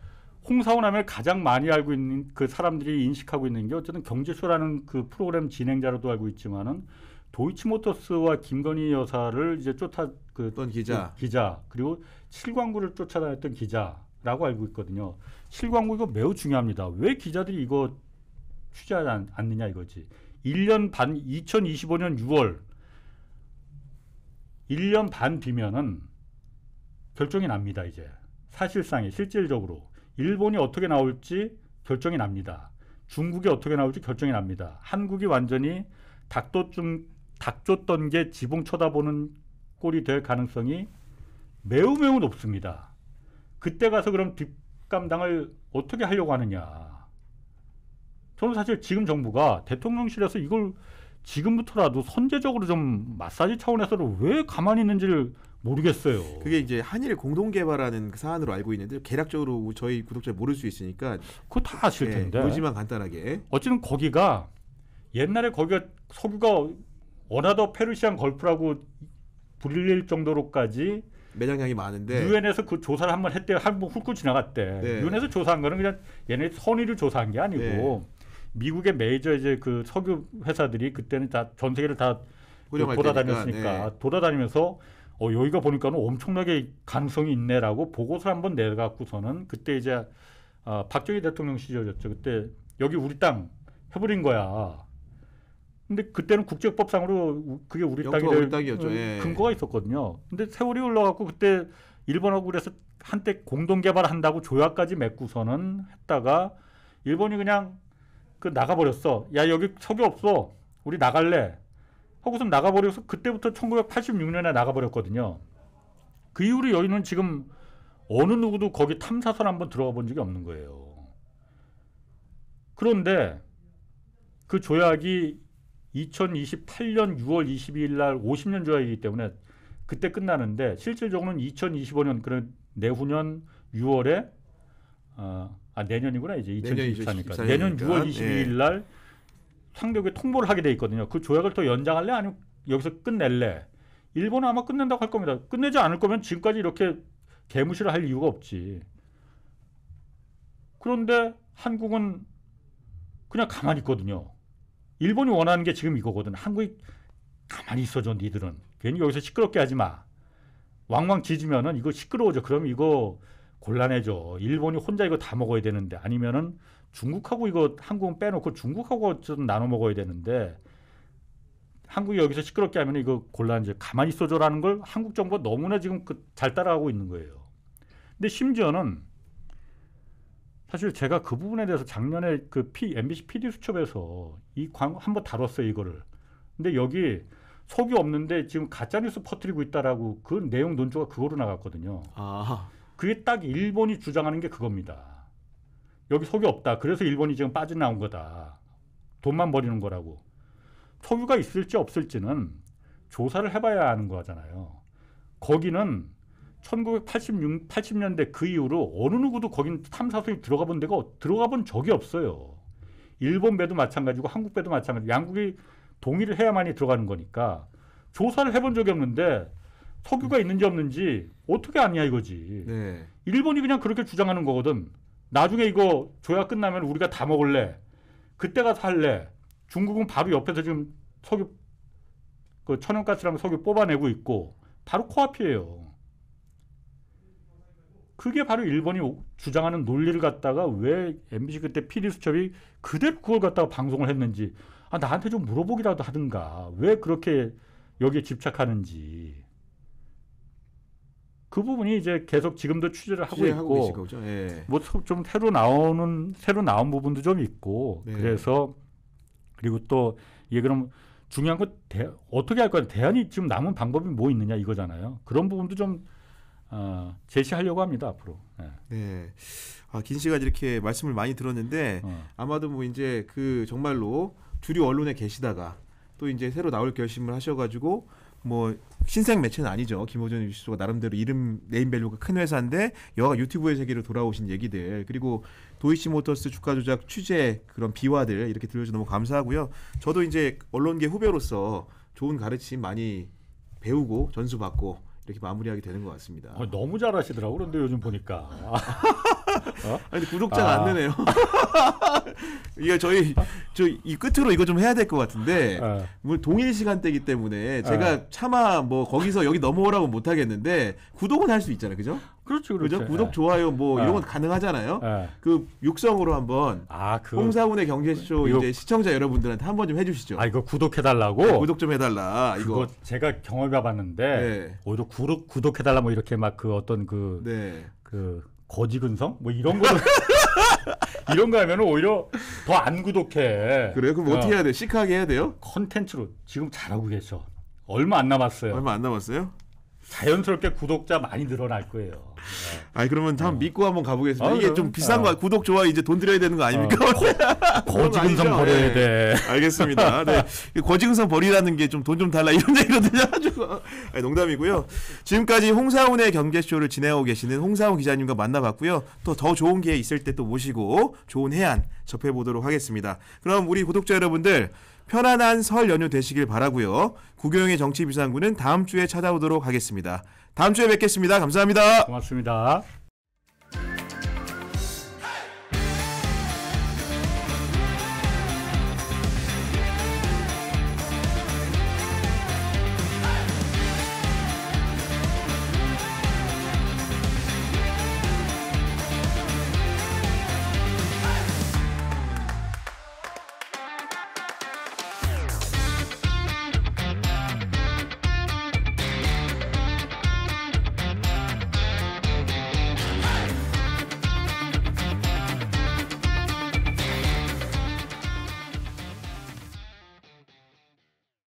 Speaker 2: 홍사원 하면 가장 많이 알고 있는 그 사람들이 인식하고 있는 게 어쨌든 경제쇼라는 그 프로그램 진행자로도 알고 있지만은 도이치모터스와 김건희 여사를 이제 쫓았던 기자 그리고 7광구를 쫓아다녔던 기자라고 알고 있거든요. 7광구 이거 매우 중요합니다. 왜 기자들이 이거 취재하지 않느냐 이거지. 1년 반 2025년 6월 1년 반 뒤면은 결정이 납니다. 이제 사실상에 실질적으로 일본이 어떻게 나올지 결정이 납니다. 중국이 어떻게 나올지 결정이 납니다. 한국이 완전히 닥쳤던 게 지붕 쳐다보는 꼴이 될 가능성이 매우 높습니다. 그때 가서 그럼 뒷감당을 어떻게 하려고 하느냐. 저는 사실 지금 정부가 대통령실에서 이걸 지금부터라도 선제적으로 좀 마사지 차원에서는 왜 가만히 있는지를 모르겠어요.
Speaker 1: 그게 이제 한일 공동 개발하는 그 사안으로 알고 있는데 개략적으로 저희 구독자 모를 수 있으니까
Speaker 2: 그거 다 아실 텐데.
Speaker 1: 보지만 간단하게.
Speaker 2: 어쨌든 거기가 옛날에 거기가 석유가 어나더 페르시안 걸프라고 불릴 정도로까지
Speaker 1: 매장량이 많은데
Speaker 2: 유엔에서 그 조사를 한번 했대. 한번 훑고 지나갔대. 유엔에서 조사한 거는 그냥 얘네 선의를 조사한 게 아니고 미국의 메이저 이제 그 석유 회사들이 그때는 다 전 세계를 다 돌아다녔으니까 돌아다니면서 여기가 보니까는 엄청나게 가능성이 있네라고 보고서를 한번 내갖고서는 그때 이제 박정희 대통령 시절이었죠. 그때 여기 우리 땅 해버린 거야. 근데 그때는 국제법상으로 그게 우리 땅이 될 근거가 있었거든요. 근데 세월이 흘러갖고 그때 일본하고 그래서 한때 공동개발한다고 조약까지 맺고서는 했다가 일본이 그냥 나가버렸어. 야 여기 석유 없어. 우리 나갈래. 하고서 나가버려서 그때부터 1986년에 나가버렸거든요. 그 이후로 여기는 지금 어느 누구도 거기 탐사선 한번 들어가 본 적이 없는 거예요. 그런데 그 조약이 2028년 6월 22일 날 50년 조약이기 때문에 그때 끝나는데 실질적으로는 2025년 그런 내후년 6월에 내년이구나 이제 2024니까 내년 6월 22일 날 상대국에 통보를 하게 돼 있거든요. 그 조약을 더 연장할래 아니면 여기서 끝낼래? 일본은 아마 끝낸다고 할 겁니다. 끝내지 않을 거면 지금까지 이렇게 개무시를 할 이유가 없지. 그런데 한국은 그냥 가만히 있거든요. 일본이 원하는 게 지금 이거거든. 한국이 가만히 있어줘 니들은. 괜히 여기서 시끄럽게 하지 마. 왕왕 짖으면은 이거 시끄러워져. 그럼 이거 곤란해져. 일본이 혼자 이거 다 먹어야 되는데 아니면은 중국하고 이거 한국은 빼놓고 중국하고 좀 나눠 먹어야 되는데 한국이 여기서 시끄럽게 하면 이거 곤란해져. 가만히 있어줘라는 걸 한국 정부가 너무나 지금 잘 따라가고 있는 거예요. 근데 심지어는 사실 제가 그 부분에 대해서 작년에 그 MBC PD 수첩에서 이 광고 한번 다뤘어요, 이거를. 근데 여기 속이 없는데 지금 가짜뉴스 퍼뜨리고 있다라고 그 내용 논조가 그거로 나갔거든요.
Speaker 1: 아,
Speaker 2: 그게 딱 일본이 주장하는 게 그겁니다. 여기 속이 없다. 그래서 일본이 지금 빠져나온 거다. 돈만 버리는 거라고. 석유가 있을지 없을지는 조사를 해봐야 하는 거잖아요. 거기는 1980년대 그 이후로 어느 누구도 거긴 탐사선이 들어가 본 적이 없어요. 일본 배도 마찬가지고 한국 배도 마찬가지고 양국이 동의를 해야만이 들어가는 거니까 조사를 해본 적이 없는데 석유가 있는지 없는지 어떻게 아냐 이거지.
Speaker 1: 네.
Speaker 2: 일본이 그냥 그렇게 주장하는 거거든. 나중에 이거 조약 끝나면 우리가 다 먹을래. 그때 가서 할래. 중국은 바로 옆에서 지금 석유 그 천연가스랑 석유 뽑아내고 있고 바로 코앞이에요. 그게 바로 일본이 주장하는 논리를 갖다가 왜 MBC 그때 PD수첩이 그대로 그걸 갖다가 방송을 했는지 나한테 좀 물어보기라도 하든가 왜 그렇게 여기에 집착하는지 그 부분이 이제 계속 지금도 취재를 하고 있고
Speaker 1: 계신 거죠? 예.
Speaker 2: 뭐 좀 새로 나온 부분도 좀 있고
Speaker 1: 네.
Speaker 2: 그래서 그리고 또 이게 그럼 중요한 건 어떻게 할 거야 대안이 지금 남은 방법이 뭐 있느냐 이거잖아요. 그런 부분도 좀 제시하려고 합니다 앞으로. 네.
Speaker 1: 네. 긴 시간 이렇게 말씀을 많이 들었는데 아마도 뭐 이제 그 정말로 주류 언론에 계시다가 또 이제 새로 나올 결심을 하셔가지고 뭐 신생 매체는 아니죠. 김호준 뉴스가 나름대로 이름 네임밸류가 큰 회사인데 여가 유튜브의 세계로 돌아오신 얘기들 그리고 도이치모터스 주가 조작 취재 그런 비화들 이렇게 들려주셔서 너무 감사하고요. 저도 이제 언론계 후배로서 좋은 가르침 많이 배우고 전수받고 이렇게 마무리하게 되는 것 같습니다.
Speaker 2: 너무 잘하시더라고 그런데 요즘 보니까.
Speaker 1: 아니 구독자가 안 되네요. 이게 저 이 끝으로 이거 좀 해야 될 것 같은데 뭐 동일 시간대이기 때문에 제가 차마 뭐 거기서 여기 넘어오라고 못 하겠는데 구독은 할 수 있잖아요, 그죠?
Speaker 2: 그렇죠.
Speaker 1: 그죠? 구독, 좋아요 뭐 이런 건 가능하잖아요. 그 육성으로 한번 홍사훈의 경제쇼 이제 시청자 여러분들한테 한번 좀 해주시죠.
Speaker 2: 이거 구독해달라고?
Speaker 1: 네, 구독 좀 해달라.
Speaker 2: 이거 제가 경험해봤는데 오히려 구독해달라 뭐 이렇게 막 그 어떤 그 거지근성 뭐 이런 거 이런 거 하면 오히려 더 안 구독해.
Speaker 1: 그래요? 그럼 어떻게 해야 돼요? 시크하게 해야 돼요?
Speaker 2: 컨텐츠로 지금 잘하고 계셔. 얼마 안 남았어요.
Speaker 1: 얼마 안 남았어요?
Speaker 2: 자연스럽게 구독자 많이 늘어날 거예요.
Speaker 1: 그러면 한번 믿고 한번 가보겠습니다. 이게 좀 비싼 거 구독 좋아요 이제 돈 들여야 되는 거 아닙니까?
Speaker 2: 거지근성 버려야 돼.
Speaker 1: 알겠습니다. 네. 거지근성 버리라는 게 좀 돈 좀 달라 이런 얘기로 들려가지고 농담이고요. 지금까지 홍사훈의 경제쇼를 진행하고 계시는 홍사훈 기자님과 만나봤고요. 또 더 좋은 기회 있을 때 또 모시고 좋은 해안 접해보도록 하겠습니다. 그럼 우리 구독자 여러분들 편안한 설 연휴 되시길 바라고요. 구교영의 정치비상구는 다음 주에 찾아오도록 하겠습니다. 다음 주에 뵙겠습니다. 감사합니다.
Speaker 2: 고맙습니다.